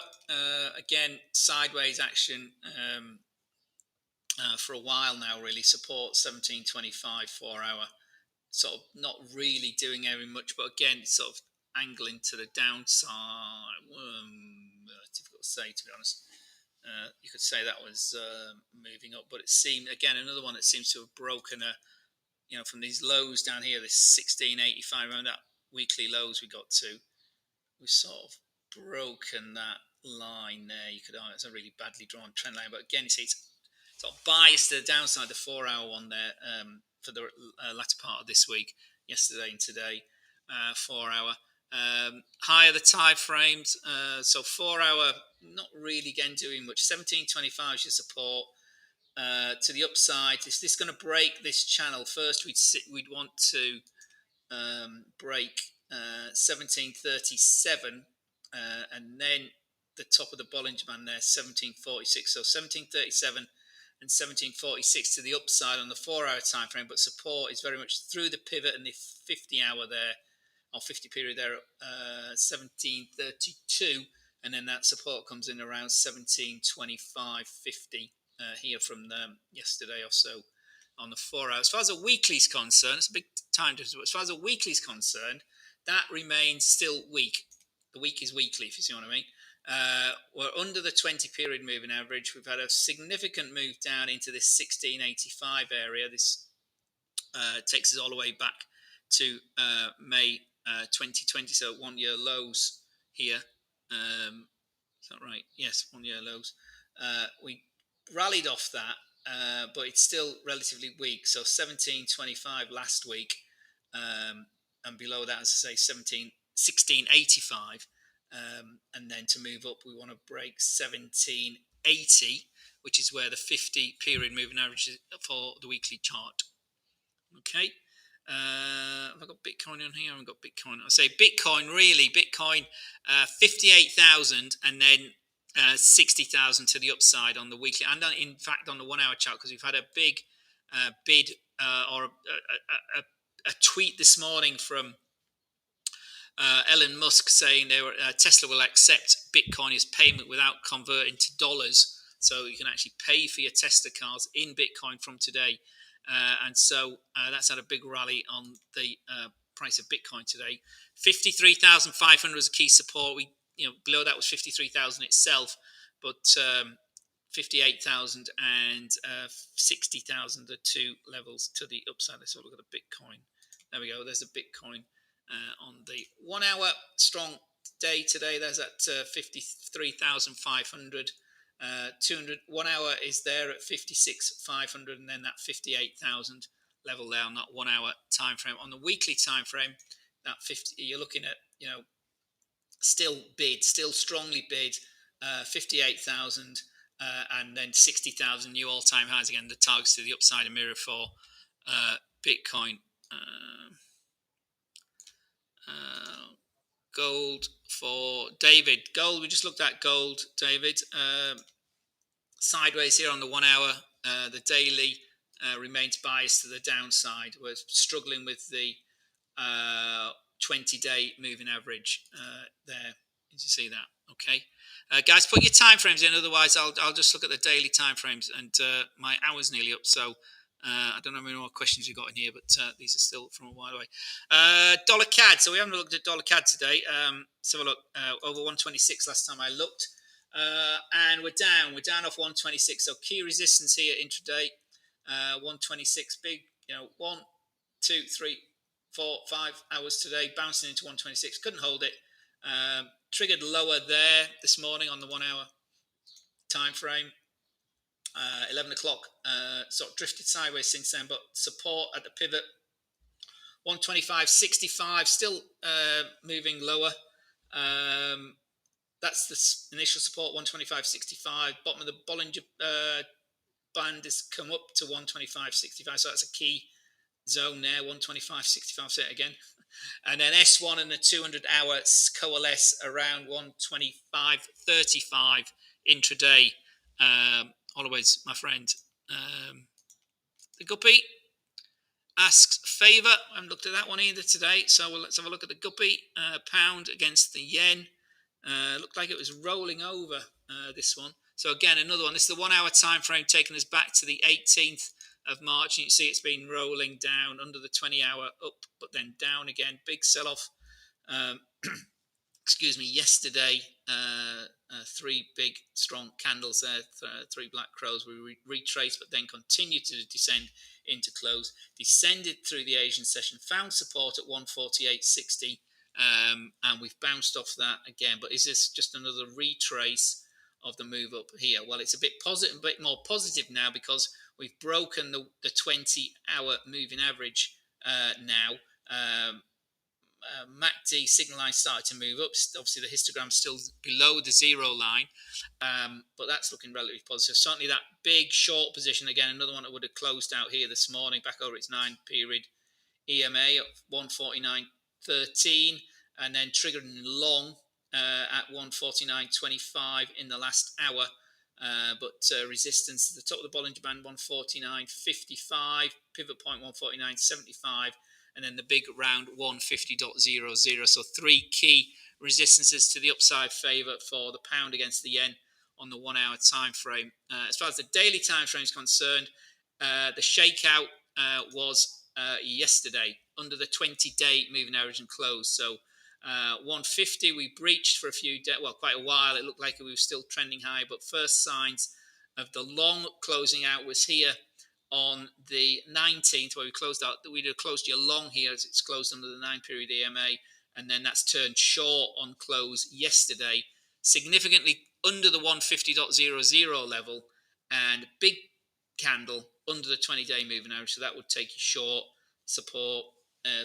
again, sideways action for a while now, really. Support 1725, 4 hour. Sort of not really doing very much, but again, sort of angling to the downside. Difficult to say, to be honest. You could say that was moving up, but it seemed, again, another one that seems to have broken from these lows down here, this 1685, remember that weekly lows we got to, we sort of broken that line there. You could argue it's a really badly drawn trend line, but again, you see it's sort of biased to the downside, the 4 hour one there for the latter part of this week, yesterday and today. 4 hour. Higher the time frames, so 4 hour, not really again doing much. 1725 is your support. To the upside, is this going to break this channel? First, we'd want to break 1737, and then the top of the Bollinger Band there, 1746. So 1737 and 1746 to the upside on the 4 hour time frame, but support is very much through the pivot and the 50 hour there, or 50 period there, 1732, and then that support comes in around 1725.50. Here from yesterday or so on the 4 hours. As far as the weekly is concerned, it's a big time difference, but as far as the weekly is concerned, that remains still weak. The week is weekly, if you see what I mean. We're under the 20 period moving average. We've had a significant move down into this 1685 area. This takes us all the way back to May 2020, so 1 year lows here. Is that right? Yes, 1 year lows. We rallied off that, but it's still relatively weak. So 1725 last week, and below that, as I say, 1685. And then to move up, we want to break 1780, which is where the 50 period moving average is for the weekly chart. Okay. Have I got Bitcoin on here? I haven't got Bitcoin. I say Bitcoin, 58,000, and then 60,000 to the upside on the weekly, and in fact on the 1 hour chart, because we've had a big bid or a tweet this morning from Elon Musk saying Tesla will accept Bitcoin as payment without converting to dollars, so you can actually pay for your Tesla cars in Bitcoin from today. And so that's had a big rally on the price of Bitcoin today. 53,500 was a key support. Below that was 53,000 itself, but 58,000 and 60,000 are two levels to the upside. Let's have a look at the Bitcoin. There we go. There's a Bitcoin on the 1 hour strong day today. There's at 53,500. 200 1 hour is there at 56,500, and then that 58,000 level there on that 1 hour time frame. On the weekly time frame, that 50, you're looking at still strongly bid 58,000, and then 60,000 new all-time highs again. The targets to the upside, a mirror for Bitcoin. Gold for David. Gold, we just looked at gold, David. Sideways here on the 1 hour. The daily remains biased to the downside. We're struggling with the 20-day moving average there. Did you see that? Okay. Guys, put your time frames in. Otherwise, I'll just look at the daily time frames, and my hour's nearly up. So I don't know how many more questions we've got in here, but these are still from a while away. Dollar CAD. So we haven't looked at dollar CAD today. Let's have a look. Over 126 last time I looked. And we're down. We're down off 126. So key resistance here intraday, 126. Big, 1, 2, 3, 4, 5 hours today, bouncing into 126. Couldn't hold it. Triggered lower there this morning on the 1 hour time frame. 11 o'clock. Sort of drifted sideways since then, but support at the pivot. 125.65, still moving lower. That's the initial support, 125.65. Bottom of the Bollinger band has come up to 125.65, so that's a key zone there, 125.65, say it again. And then S1 and the 200 hour coalesce around 125.35 intraday. Always, my friend. The guppy asks favour. I haven't looked at that one either today, so let's have a look at the guppy. Pound against the yen. Looked like it was rolling over this one. So again, another one. This is the 1 hour time frame taking us back to the 18th of March. And you can see it's been rolling down under the 20 hour up, but then down again. Big sell off. Yesterday, 3 big strong candles there, 3 black crows. We retraced, but then continued to descend into close. Descended through the Asian session, found support at 148.60, and we've bounced off that again. But is this just another retrace of the move up here? Well, it's a bit more positive now, because we've broken the 20-hour moving average now. MACD signal line started to move up. Obviously, the histogram's still below the 0 line, but that's looking relatively positive. Certainly, that big short position, again, another one that would have closed out here this morning, back over its 9-period EMA at 149.13, and then triggered long at 149.25 in the last hour. But resistance at the top of the Bollinger Band, 149.55, pivot point 149.75, and then the big round 150.00. So 3 key resistances to the upside favour for the pound against the yen on the 1 hour time frame. As far as the daily time frame is concerned, the shakeout was yesterday under the 20-day moving average and close. So 150 we breached for a few days, quite a while. It looked like we were still trending high, but first signs of the long closing out was here on the 19th, where we closed out. We'd have closed your long here as it's closed under the 9-period EMA, and then that's turned short on close yesterday, significantly under the 150.00 level, and big candle under the 20-day moving average. So that would take you short. Support,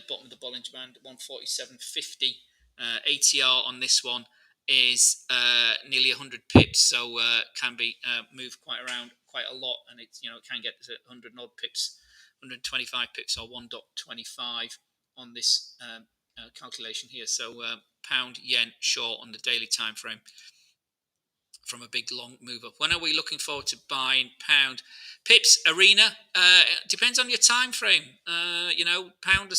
bottom of the Bollinger Band, 147.50. ATR on this one is nearly 100 pips, so can be moved quite around quite a lot, and it can get to 100 odd pips, 125 pips or 1.25 on this calculation here. So pound yen short on the daily time frame from a big long move up. When are we looking forward to buying pound? Pips arena depends on your time frame. Pound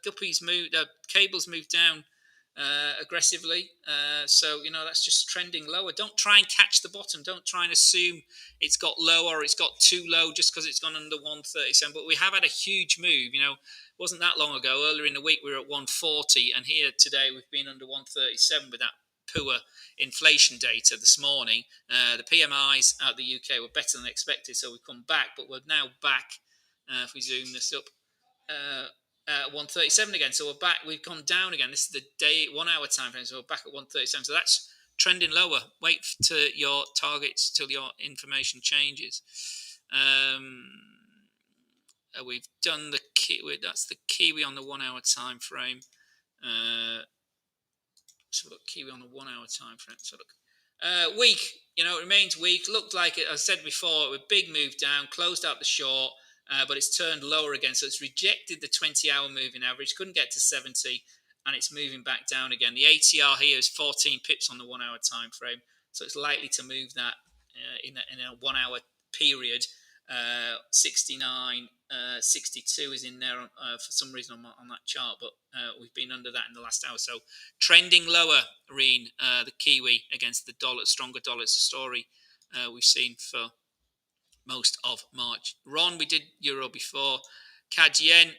guppies moved, cables moved down aggressively, so that's just trending lower. Don't try and catch the bottom. Don't try and assume it's got low or it's got too low just because it's gone under 137. But we have had a huge move. It wasn't that long ago. Earlier in the week we were at 140, and here today we've been under 137 with that poor inflation data this morning. The PMIs out of the UK were better than expected, so we've come back, but we're now back. If we zoom this up, 137 again. So we're back. We've gone down again. This is the day 1 hour time frame. So we're back at 137. So that's trending lower. Wait to your targets till your information changes. We've done the Kiwi. That's the Kiwi on the 1 hour time frame. So look, Kiwi on the 1 hour time frame. So look, weak. It remains weak. Looked like it. I said before, a big move down. Closed out the short. But it's turned lower again, so it's rejected the 20-hour moving average, couldn't get to 70, and it's moving back down again. The ATR here is 14 pips on the 1 hour time frame, so it's likely to move that in a 1 hour period. 69, 62 is in there for some reason on that chart, but we've been under that in the last hour. So trending lower, Reen, the Kiwi against the dollar, stronger dollar. It's a story we've seen for most of March. Ron, we did Euro before. Cad Yen,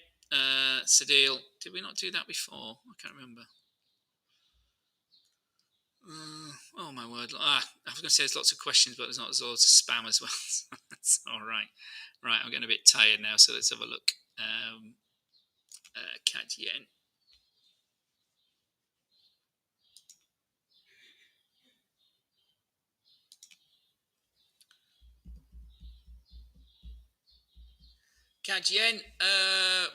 Sadil. Did we not do that before? I can't remember. Oh my word! I was going to say there's lots of questions, but there's lots of spam as well. That's all right. Right, I'm getting a bit tired now, so let's have a look. Cad Yen. Cad Yen,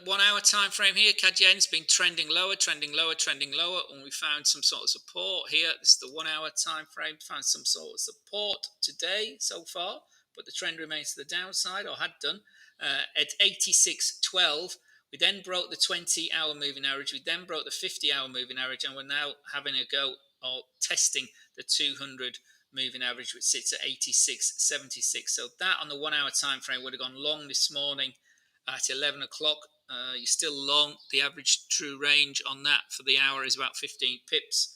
1 hour time frame here. Cad Yen's been trending lower, and we found some sort of support here. This is the 1 hour time frame. Found some sort of support today so far, but the trend remains to the downside, or had done, at 86.12. We then broke the 20-hour moving average. We then broke the 50-hour moving average, and we're now having a go or testing the 200 moving average, which sits at 86.76. So that on the 1 hour time frame would have gone long this morning at 11 o'clock. You're still long. The average true range on that for the hour is about 15 pips.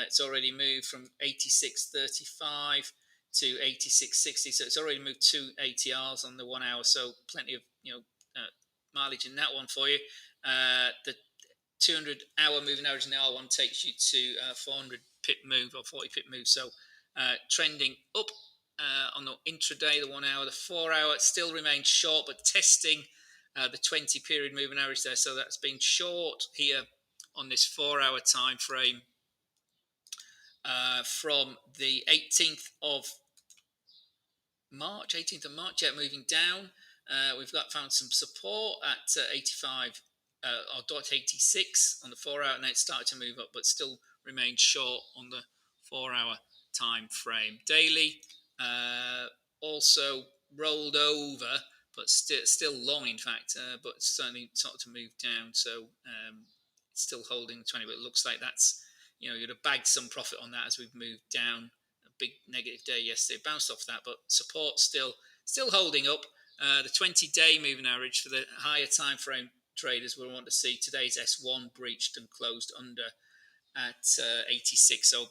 It's already moved from 86.35 to 86.60, so it's already moved 2 ATRs on the 1 hour. So plenty of mileage in that one for you. The 200-hour moving average in the R1 takes you to 400 pip move or 40 pip move. So trending up on the intraday, the 1 hour. The 4 hour still remains short, but testing the 20 period moving average there. So that's been short here on this 4 hour time frame from the 18th of March, yeah, moving down. We've found some support at 85 or dot 86 on the 4 hour, and then it started to move up, but still remains short on the 4 hour time frame. Daily also rolled over, but still long, in fact, but certainly started to move down. So it's still holding the 20, but it looks like that's, you'd have bagged some profit on that as we've moved down. A big negative day yesterday, bounced off that, but support still holding up. The 20-day moving average for the higher time frame traders will want to see today's S1 breached and closed under at 86. So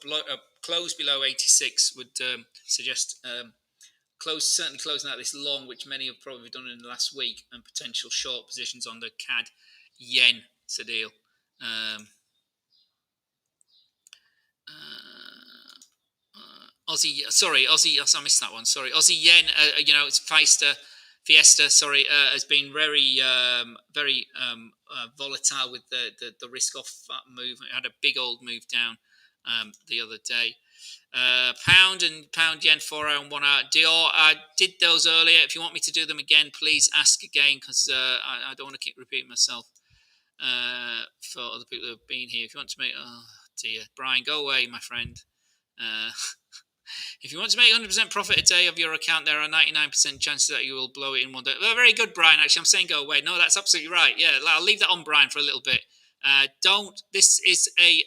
close below 86 would suggest certainly closing out this long, which many have probably done in the last week, and potential short positions on the Cad Yen deal. Aussie, yes, I missed that one. Sorry, Aussie Yen. It's Fiesta. Has been very volatile with the risk off move. It had a big old move down the other day. Pound yen 4 hour and 1 hour. Dior, I did those earlier. If you want me to do them again, please ask again, because I don't want to keep repeating myself for other people who have been here. If you want to make, oh dear, Brian, go away, my friend. If you want to make 100% profit a day of your account, there are 99% chances that you will blow it in one day. Well, very good, Brian. Actually, I'm saying go away. No, that's absolutely right. Yeah, I'll leave that on Brian for a little bit. This is a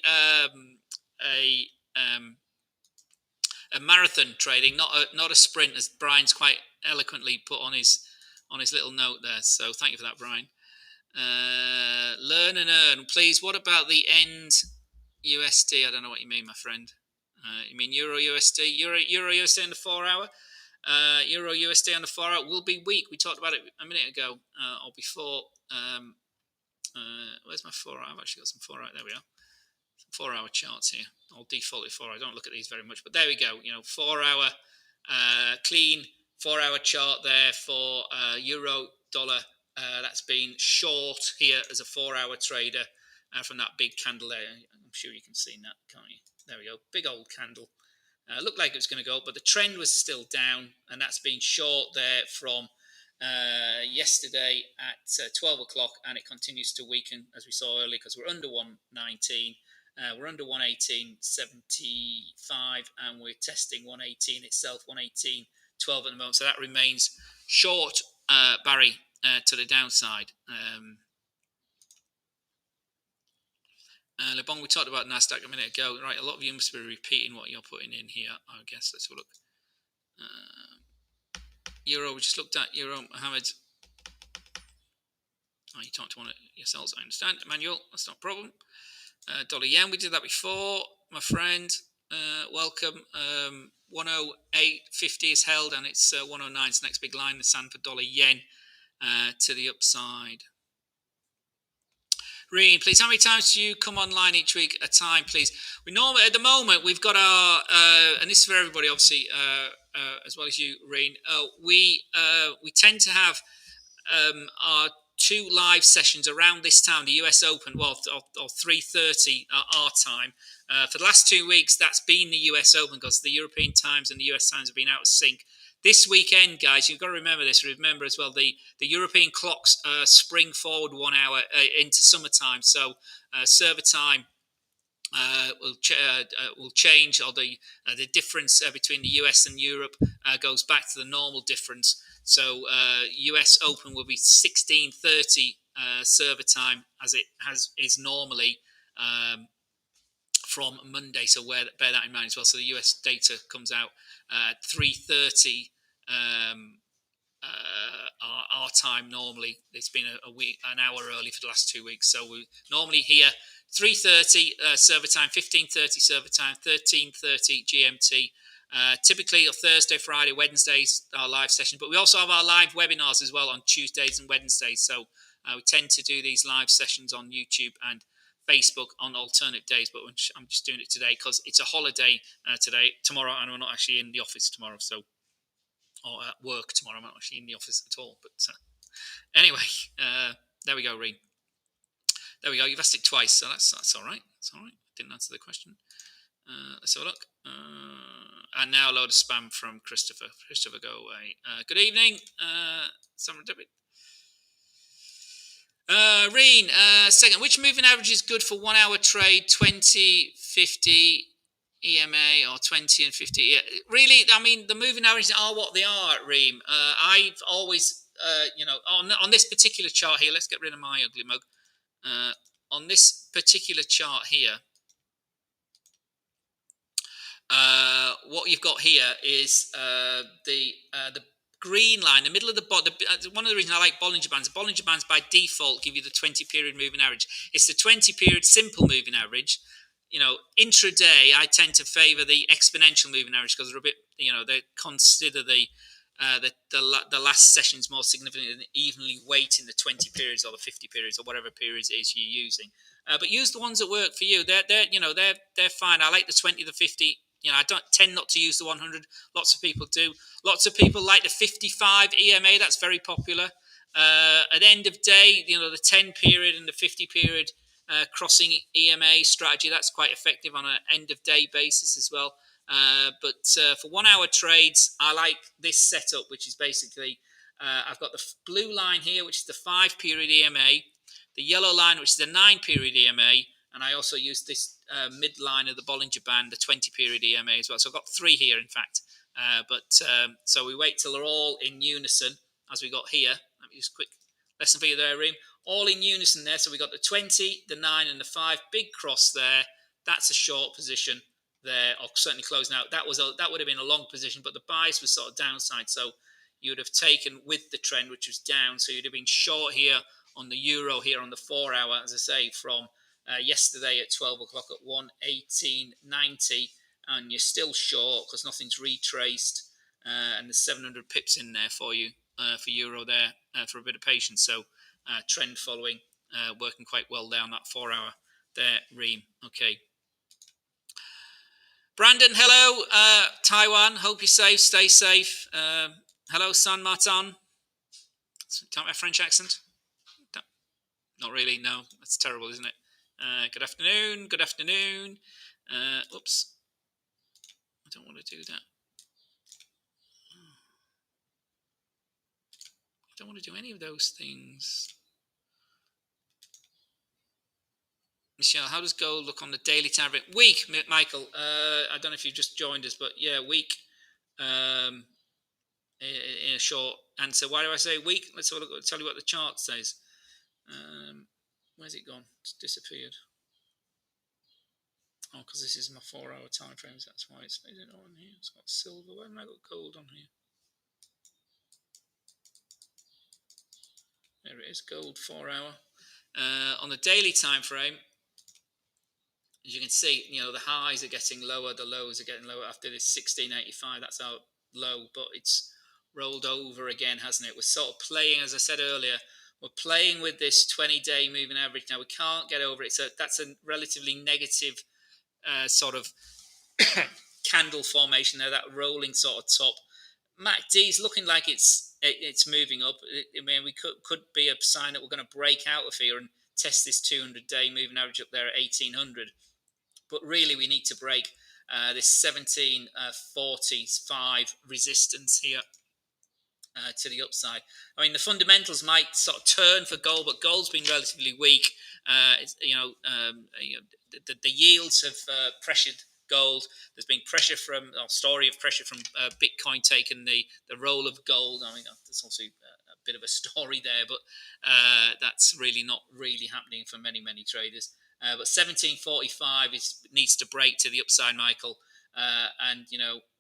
marathon trading, not a sprint, as Brian's quite eloquently put on his little note there. So thank you for that, Brian. Learn and earn, please. What about the end USD? I don't know what you mean, my friend. You mean Euro USD? Euro USD on the 4 hour? Euro USD on the 4 hour will be weak. We talked about it a minute ago or before. Where's my 4 hour? I've actually got some 4 hour. There we are. Some 4 hour charts here. I'll default it 4 hour. I don't look at these very much, but there we go. 4 hour clean 4 hour chart there for euro dollar. That's been short here as a 4 hour trader from that big candle there. I'm sure you can see that, can't you? There we go. Big old candle. Looked like it was going to go up, but the trend was still down, and that's been short there from yesterday at 12 o'clock, and it continues to weaken, as we saw earlier, because we're under 119. We're under 118.75, and we're testing 118 itself, 118.12 at the moment. So that remains short, Barry, to the downside. LeBon, we talked about Nasdaq a minute ago. Right, a lot of you must be repeating what you're putting in here, I guess. Let's have a look. Euro, we just looked at Euro, Mohammed. Oh, you talked to one of yourselves, I understand. Emmanuel, that's not a problem. Dollar yen, we did that before, my friend. Welcome. 108.50 is held, and it's 109 is the next big line in the sand for dollar yen to the upside. Reen, please, how many times do you come online each week a time, please? We normally, at the moment, we've got our, and this is for everybody, obviously, as well as you, Reen. We tend to have our 2 live sessions around this time, the US Open, well, or 3:30 our time. For the last 2 weeks, that's been the US Open because the European times and the US times have been out of sync. This weekend, guys, you've got to remember this. Remember as well, the European clocks spring forward 1 hour into summertime. So server time will change, or the difference between the US and Europe goes back to the normal difference. So US Open will be 16:30 server time as it is normally from Monday. So bear that in mind as well. So the US data comes out 3:30 our time normally. It's been a week, an hour early for the last 2 weeks. So we normally here 3:30 server time, 15:30 server time, 13:30 GMT. Typically, Thursday, Friday, Wednesdays, our live sessions, but we also have our live webinars as well on Tuesdays and Wednesdays. So we tend to do these live sessions on YouTube and Facebook on alternate days, but I'm just doing it today because it's a holiday tomorrow, and we're not actually in the office tomorrow. So, or at work tomorrow, I'm not actually in the office at all. But anyway, there we go, Reen. There we go. You've asked it twice, so that's all right. That's all right. Didn't answer the question. Let's have a look. And now a load of spam from Christopher. Christopher, go away. Good evening, Summer David. Reen, second. Which moving average is good for 1 hour trade? 20, 50 EMA or 20 and 50? Really, I mean, the moving averages are what they are, Reem. I've always, on this particular chart here, let's get rid of my ugly mug. On this particular chart here, what you've got here is the green line, the middle of the bottom. One of the reasons I like Bollinger Bands, Bollinger Bands by default give you the 20-period moving average. It's the 20-period simple moving average. Intraday, I tend to favour the exponential moving average because they're a bit, they consider the last sessions more significant than evenly weighting the 20 periods or the 50 periods or whatever periods it is you're using. But use the ones that work for you. They're fine. I like the 20, the 50. I don't tend not to use the 100. Lots of people do. Lots of people like the 55 EMA. That's very popular. At the end of day, the 10 period and the 50 period crossing EMA strategy, that's quite effective on an end of day basis as well. But for 1 hour trades, I like this setup, which is basically I've got the blue line here, which is the 5 period EMA, the yellow line, which is the 9 period EMA, and I also use this midline of the Bollinger Band, the 20 period EMA as well. So I've got 3 here, in fact. So we wait till they're all in unison, as we got here. Let me just quick lesson for you there, Reem. All in unison there. So we got the 20, the 9, and the 5. Big cross there. That's a short position there, or certainly closing out. That would have been a long position, but the bias was sort of downside. So you would have taken with the trend, which was down. So you'd have been short here on the euro here on the 4 hour, as I say, from yesterday at 12 o'clock at 118.90, and you're still short because nothing's retraced, and there's 700 pips in there for you for euro there for a bit of patience. So trend following, working quite well down that 4 hour there, Reem. Okay. Brandon, hello. Taiwan, hope you're safe. Stay safe. Hello, San Martin. Can't my French accent? Not really. No, that's terrible, isn't it? Good afternoon. Good afternoon. Oops. I don't want to do that. I don't want to do any of those things. Michelle, how does gold look on the daily time? Week, Michael. I don't know if you've just joined us, but yeah, week. In a short answer. Why do I say week? Let's have a look. I'll tell you what the chart says. Where's it gone? It's disappeared. Oh, because this is my 4 hour time frames. That's why it's isn't on here. It's got silver. Why haven't I got gold on here? There it is. Gold 4 hour. On the daily time frame, as you can see, the highs are getting lower, the lows are getting lower. After this 1685, that's our low, but it's rolled over again, hasn't it? We're sort of playing, as I said earlier, we're playing with this 20-day moving average. Now we can't get over it, so that's a relatively negative sort of candle formation there, that rolling sort of top. MACD is looking like it's moving up. I mean, we could be a sign that we're going to break out of here and test this 200-day moving average up there at 1800. But really, we need to break this 1745 resistance here to the upside. I mean, the fundamentals might sort of turn for gold, but gold's been relatively weak. The yields have pressured gold. There's been pressure from, story of pressure from Bitcoin taking the role of gold. I mean, there's also a bit of a story there, but that's really not really happening for many traders. But 1745 needs to break to the upside, Michael. And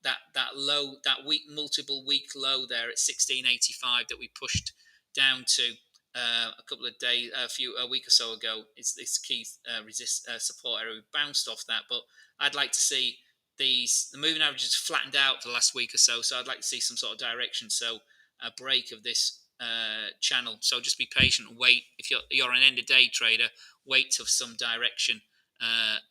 that low, that multiple week low there at 1685 that we pushed down to a couple of days, a week or so ago, is this key support area. We bounced off that, but I'd like to see the moving averages flattened out for the last week or so. So I'd like to see some sort of direction. So a break of this channel. So just be patient and wait. If you're an end of day trader, wait till some direction.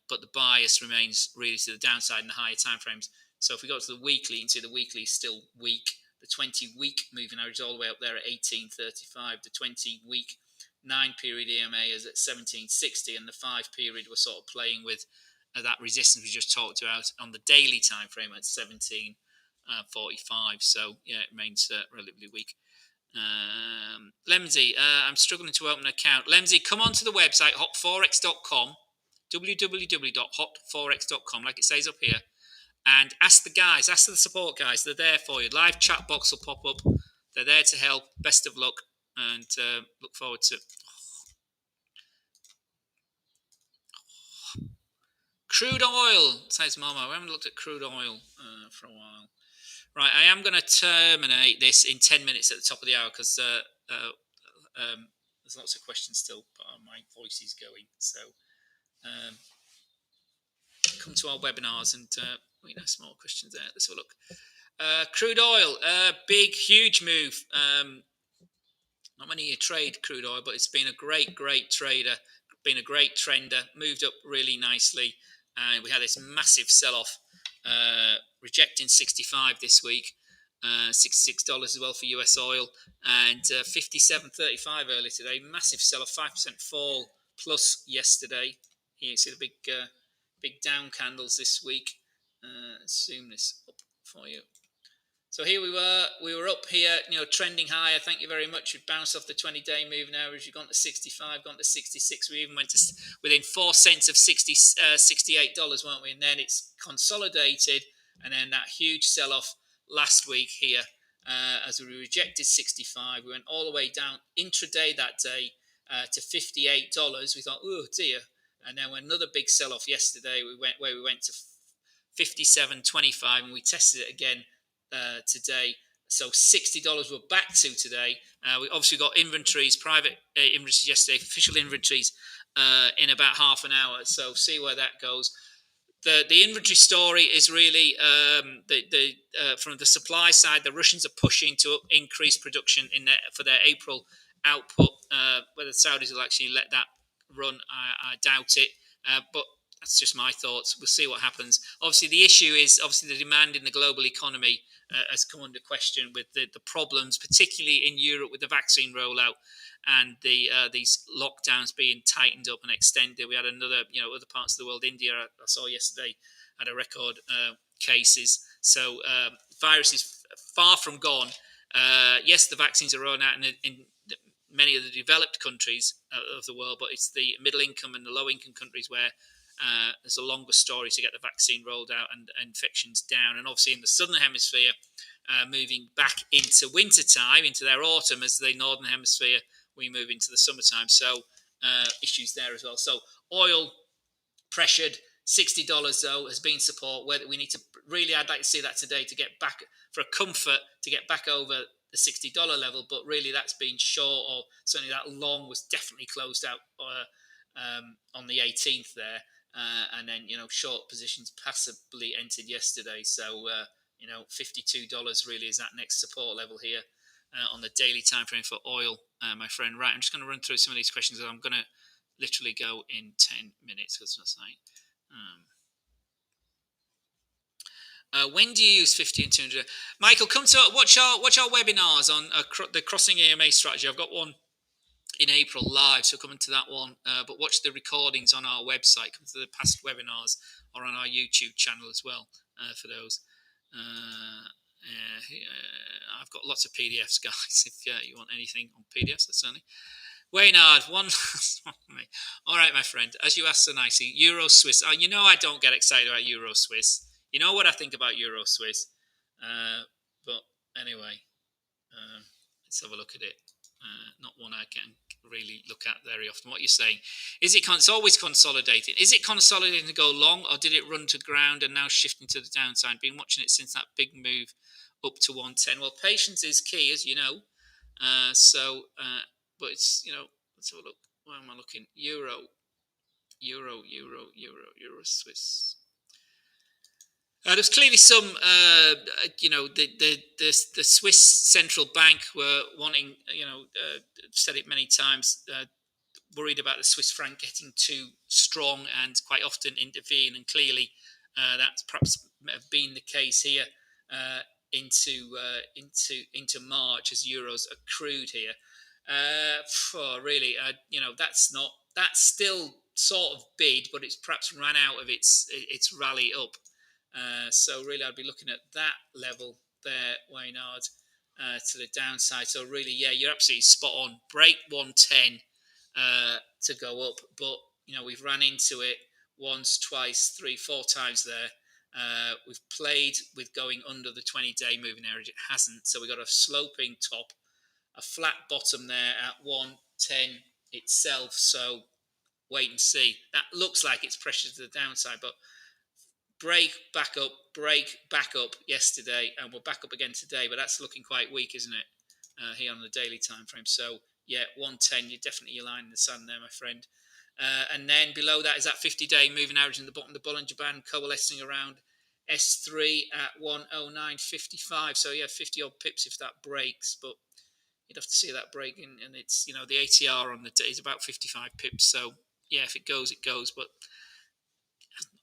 But the bias remains really to the downside in the higher time frames. So if we go to the weekly, you can see the weekly is still weak. The 20-week moving average is all the way up there at 1835. The 20-week 9-period EMA is at 1760, and the 5-period we're sort of playing with that resistance we just talked about on the daily time frame at 1745. So yeah, it remains relatively weak. Lemsey, I'm struggling to open an account. Lemsey, come onto the website hotforex.com, www.hotforex.com, like it says up here, and ask the support guys. They're there for you. Live chat box will pop up. They're there to help. Best of luck, and look forward to crude oil, says Mama. We haven't looked at crude oil for a while. Right, I am going to terminate this in 10 minutes at the top of the hour because there's lots of questions still, but my voice is going. So come to our webinars and some more questions there. Let's have a look. Crude oil, big, huge move. Not many you trade crude oil, but it's been a great trader, been a great trender, moved up really nicely. And we had this massive sell-off, rejecting 65 this week, $66 as well for US oil, and 57.35 earlier today. Massive sell-off, 5% fall plus yesterday. Here you see the big down candles this week. Zoom this up for you. So here we were up here, trending higher. Thank you very much. We bounced off the 20-day moving average. We've gone to 65, gone to 66. We even went to within 4 cents of $68, weren't we? And then it's consolidated, and then that huge sell-off last week here as we rejected 65. We went all the way down intraday that day to $58. We thought, oh dear. And then another big sell-off yesterday. We went to 57.25, and we tested it again today. So $60 we're back to today. We obviously got inventories, private inventories yesterday, official inventories in about half an hour. So see where that goes. The inventory story is really from the supply side. The Russians are pushing to increase production for their April output. Whether the Saudis will actually let that run, I doubt it. But that's just my thoughts. We'll see what happens. Obviously, the issue is the demand in the global economy has come under question with the problems, particularly in Europe with the vaccine rollout and these lockdowns being tightened up and extended. We had other parts of the world. India, I saw yesterday, had a record cases. So virus is far from gone. Yes, the vaccines are rolling out in many of the developed countries of the world, but it's the middle income and the low income countries where there's a longer story to get the vaccine rolled out and infections down. And obviously in the southern hemisphere, moving back into winter time, into their autumn, as the northern hemisphere, we move into the summertime. So issues there as well. So oil pressured, $60 though has been support. Whether we need to really, I'd like to see that today to get back for a comfort to get back over the $60 level. But really, that's been short, or certainly that long was definitely closed out on the 18th there. And then, short positions passively entered yesterday. So, $52 really is that next support level here. on the daily time frame for oil, my friend. Right, I'm just going to run through some of these questions, and I'm going to literally go in 10 minutes because that's like. When do you use 50 and 200? Michael, come to watch our webinars on the crossing EMA strategy. I've got one in April live, so come into that one. But watch the recordings on our website. Come to the past webinars or on our YouTube channel as well for those. I've got lots of PDFs, guys. If you want anything on PDFs, that's certainly. Waynard, one last one. All right, my friend. As you asked so nicely, Euro Swiss. You know I don't get excited about Euro Swiss. You know what I think about Euro Swiss. But anyway, let's have a look at it. Not one I can really look at very often. What you're saying is it's always consolidating. Is it consolidating to go long, or did it run to ground and now shifting to the downside? Been watching it since that big move up to 110. Well, patience is key, as you know. But it's let's have a look. Where am I looking? Euro Swiss. There's clearly some, the Swiss central bank were wanting, said it many times, worried about the Swiss franc getting too strong and quite often intervene. And clearly, that's perhaps been the case here into March as euros accrued here. Really, that's still sort of bid, but it's perhaps ran out of its rally up. So really, I'd be looking at that level there, Waynard, to the downside. So really, yeah, you're absolutely spot on. Break 110 to go up, but we've ran into it once, twice, 3, 4 times there. We've played with going under the 20-day moving average. It hasn't. So we've got a sloping top, a flat bottom there at 110 itself. So wait and see. That looks like it's pressure to the downside, but break back up yesterday, and we're back up again today, but that's looking quite weak, isn't it, here on the daily time frame? So yeah, 110, you're definitely line in the sun there, my friend. And then below that is that 50-day moving average in the bottom of the Bollinger Band, coalescing around S3 at 109.55. So yeah, 50 odd pips if that breaks, but you'd have to see that break, and it's the ATR on the day is about 55 pips. So yeah, if it goes, it goes, but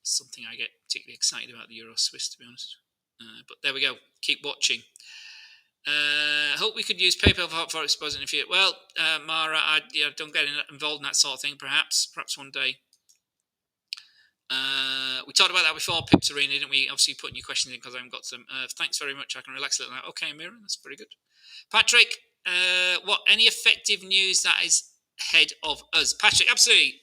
something I get particularly excited about the Euro Swiss, to be honest. But there we go. Keep watching. Hope we could use PayPal for exposing in the future. Well, Mara, I don't get involved in that sort of thing. Perhaps one day. We talked about that before, Pips Arena, didn't we? Obviously, putting your questions in because I haven't got them. Thanks very much. I can relax a little now. Okay, Mira, that's very good. Patrick, any effective news that is ahead of us? Patrick, absolutely.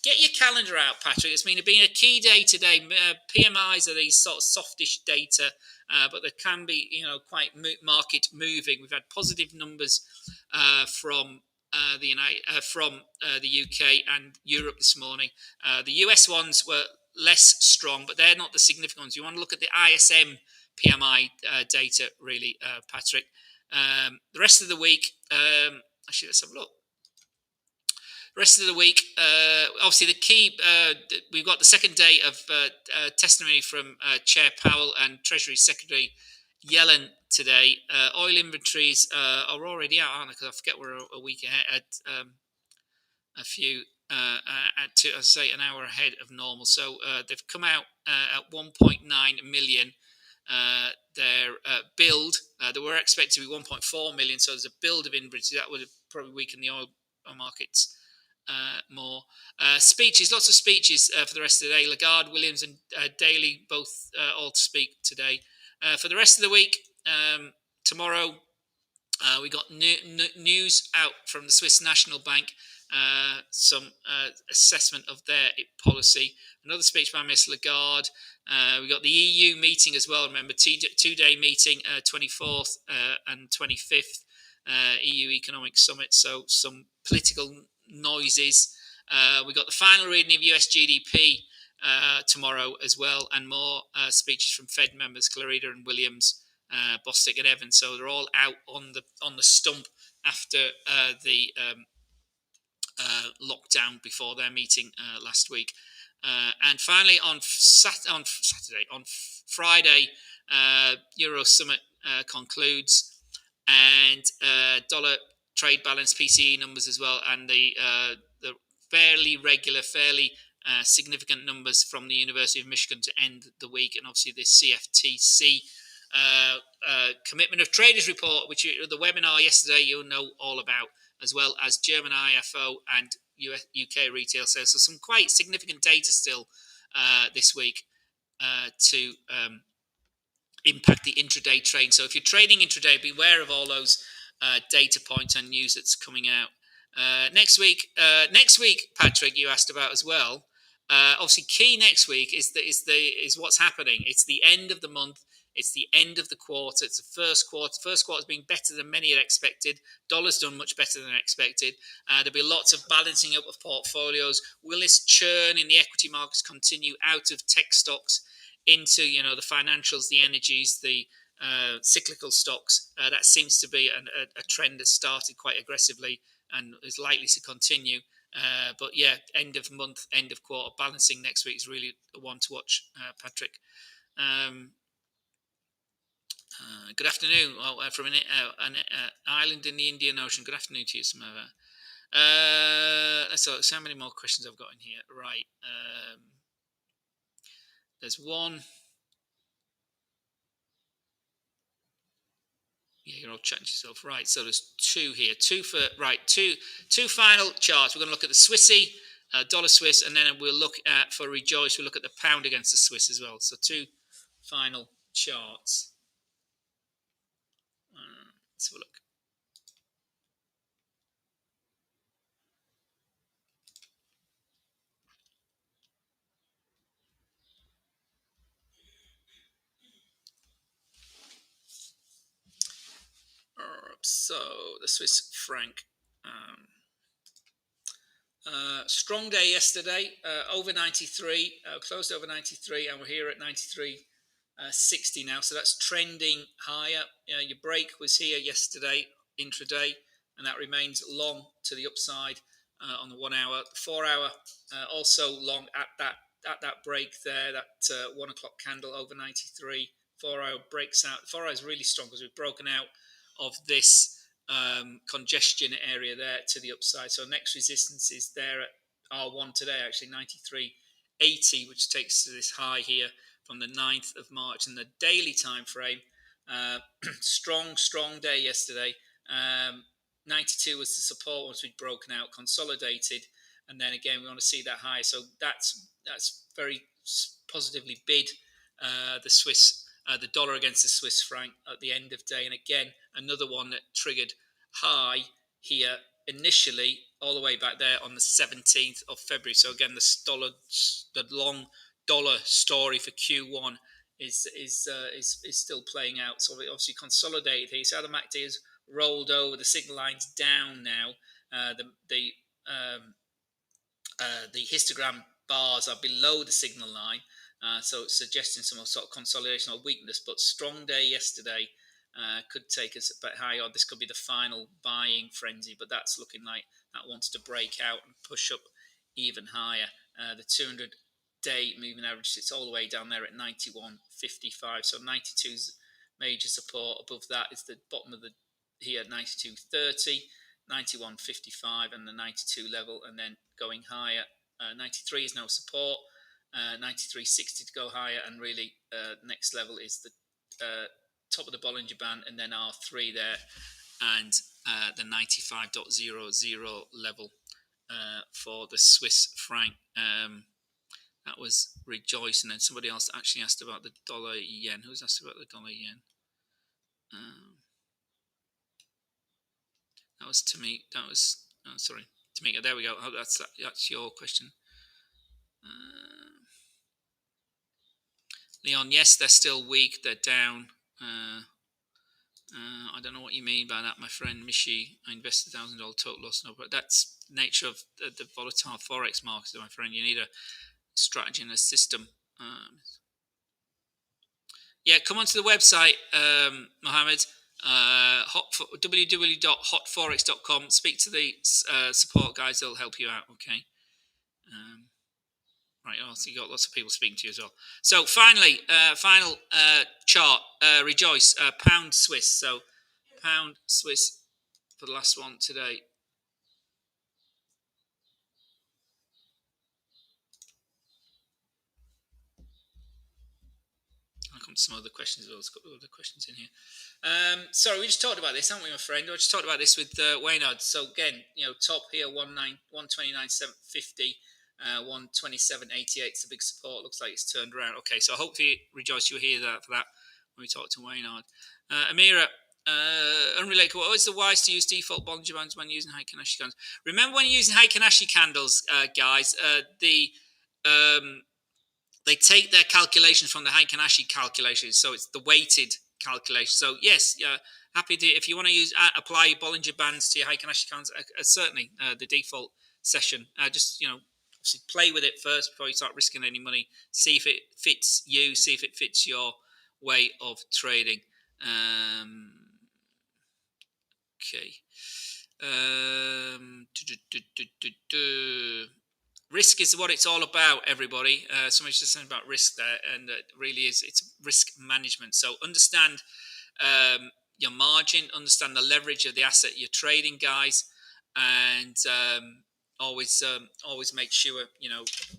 Get your calendar out, Patrick. It's been a key day today. PMIs are these sort of softish data, but there can be, quite market moving. We've had positive numbers from the UK and Europe this morning. The US ones were less strong, but they're not the significant ones. You want to look at the ISM PMI data, really, Patrick. The rest of the week, actually, let's have a look. The rest of the week, obviously, the key, we've got the second day of testimony from Chair Powell and Treasury Secretary Yellen today. Oil inventories are already out, aren't they? Because I forget we're a week ahead, as I say, an hour ahead of normal. So they've come out at 1.9 million. Their build, they were expected to be 1.4 million. So there's a build of inventory that would have probably weakened the oil markets more. Speeches, lots of speeches for the rest of the day. Lagarde, Williams, and Daly both all to speak today. For the rest of the week, tomorrow we got news out from the Swiss National Bank, some assessment of their policy. Another speech by Miss Lagarde. We got the EU meeting as well. Remember, two-day meeting, 24th and 25th, EU Economic Summit. So some political noises. We got the final reading of US GDP tomorrow as well, and more speeches from Fed members Clarida and Williams, Bostic and Evans. So they're all out on the stump after the lockdown before their meeting last week. And finally, on Friday, Euro Summit concludes. and dollar trade balance PCE numbers as well, and the fairly regular, fairly significant numbers from the University of Michigan to end the week, and obviously this CFTC commitment of traders report, which the webinar yesterday you'll know all about, as well as German IFO and UK retail sales. So some quite significant data still this week to impact the intraday trade. So if you're trading intraday, beware of all those data points and news that's coming out. Next week, Patrick, you asked about as well. Obviously, key next week is what's happening. It's the end of the month. It's the end of the quarter. It's the first quarter. First quarter's been better than many had expected. Dollar's done much better than expected. There'll be lots of balancing up of portfolios. Will this churn in the equity markets continue out of tech stocks into the financials, the energies, the cyclical stocks? That seems to be a trend that started quite aggressively and is likely to continue. But yeah, end of month, end of quarter, balancing next week is really one to watch, Patrick. Good afternoon. From an island in the Indian Ocean. Good afternoon to you, Samara. So how many more questions I've got in here? Right. There's one. Yeah, you're all chatting to yourself. Right, so there's two here. Two final charts. We're going to look at the Swissy, dollar Swiss, and then we'll look at, for Rejoice, we'll look at the pound against the Swiss as well. So two final charts. Let's have a look. So the Swiss franc. Strong day yesterday, over 93, closed over 93, and we're here at 93.60 now. So that's trending higher. Your break was here yesterday, intraday, and that remains long to the upside on the 1 hour. The 4 hour also long at that break there, that 1 o'clock candle over 93. 4 hour breaks out. 4 hour is really strong because we've broken out of this congestion area there to the upside. So next resistance is there at R1 today, actually 93.80, which takes to this high here from the 9th of March. And the daily time frame, strong day yesterday. 92 was the support once we'd broken out, consolidated, and then again we want to see that high. So that's very positively bid the Swiss. The dollar against the Swiss franc at the end of day. And again, another one that triggered high here initially, all the way back there on the 17th of February. So again, the long dollar story for Q1 is still playing out. So we obviously consolidated here. So the MACD has rolled over. The signal line's down now. The histogram bars are below the signal line. So it's suggesting some sort of consolidation or weakness, but strong day yesterday could take us a bit higher. This could be the final buying frenzy, but that's looking like that wants to break out and push up even higher. The 200-day moving average sits all the way down there at 91.55. So 92's major support. Above that is the bottom of the here at 92.30, 91.55, and the 92 level, and then going higher. 93 is no support. 93.60 to go higher, and really next level is the top of the Bollinger Band, and then R3 there, and the 95.00 level for the Swiss franc. That was Rejoice, and then somebody else actually asked about the dollar yen. Who's asked about the dollar yen? That was Tamika. Tamika. There we go. Oh, that's your question. Leon, yes, they're still weak. They're down. I don't know what you mean by that, my friend Mishi. I invested $1,000 total loss. No, but that's the nature of the volatile forex market, my friend. You need a strategy and a system. Yeah, come onto the website, Mohammed. www.hotforex.com. Speak to the support guys; they'll help you out. Okay. Right, so you got lots of people speaking to you as well. So final chart, Rejoice, pound Swiss. So pound Swiss for the last one today. I'll come to some other questions as well. There's got other questions in here. Sorry, we just talked about this, haven't we, my friend? I just talked about this with Waynard. So again, top here 129.750, 127.88. It's a big support. Looks like it's turned around. Okay, so hopefully, Rejoice, you'll hear that for that when we talk to Waynard. Amira, unrelated. What is the wise to use default Bollinger Bands when using Heikin-Ashi candles? Remember when you're using Heikin-Ashi candles, guys, they take their calculations from the Heikin-Ashi calculations, so it's the weighted calculation. So yes, happy to, if you want to apply Bollinger Bands to your Heikin-Ashi candles, certainly the default session. Just obviously play with it first before you start risking any money. See if it fits you. See if it fits your way of trading. Okay. Risk is what it's all about, everybody. Somebody's just saying about risk there, and it really is. It's risk management. So understand your margin, understand the leverage of the asset you're trading, guys, and always make sure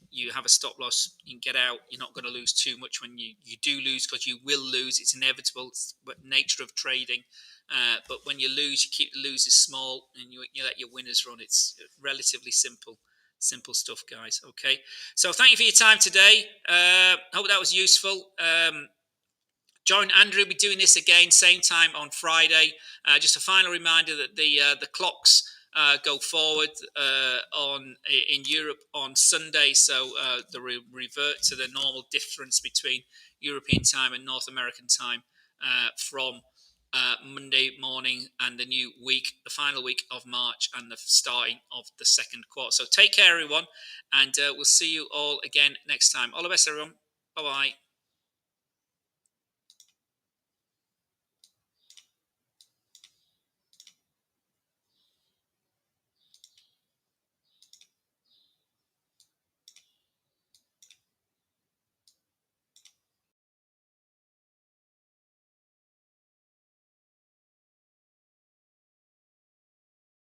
you have a stop loss. You can get out. You're not going to lose too much when you do lose, because you will lose. It's inevitable. It's the nature of trading. But when you lose, you keep the losers small, and you let your winners run. It's relatively simple stuff, guys. Okay, so thank you for your time today. Hope that was useful. Join Andrew. We'll be doing this again same time on Friday. Just a final reminder that the clocks go forward in Europe on Sunday, so they revert to the normal difference between European time and North American time from Monday morning and the new week, the final week of March and the starting of the second quarter. So take care, everyone, and we'll see you all again next time. All the best, everyone. Bye-bye.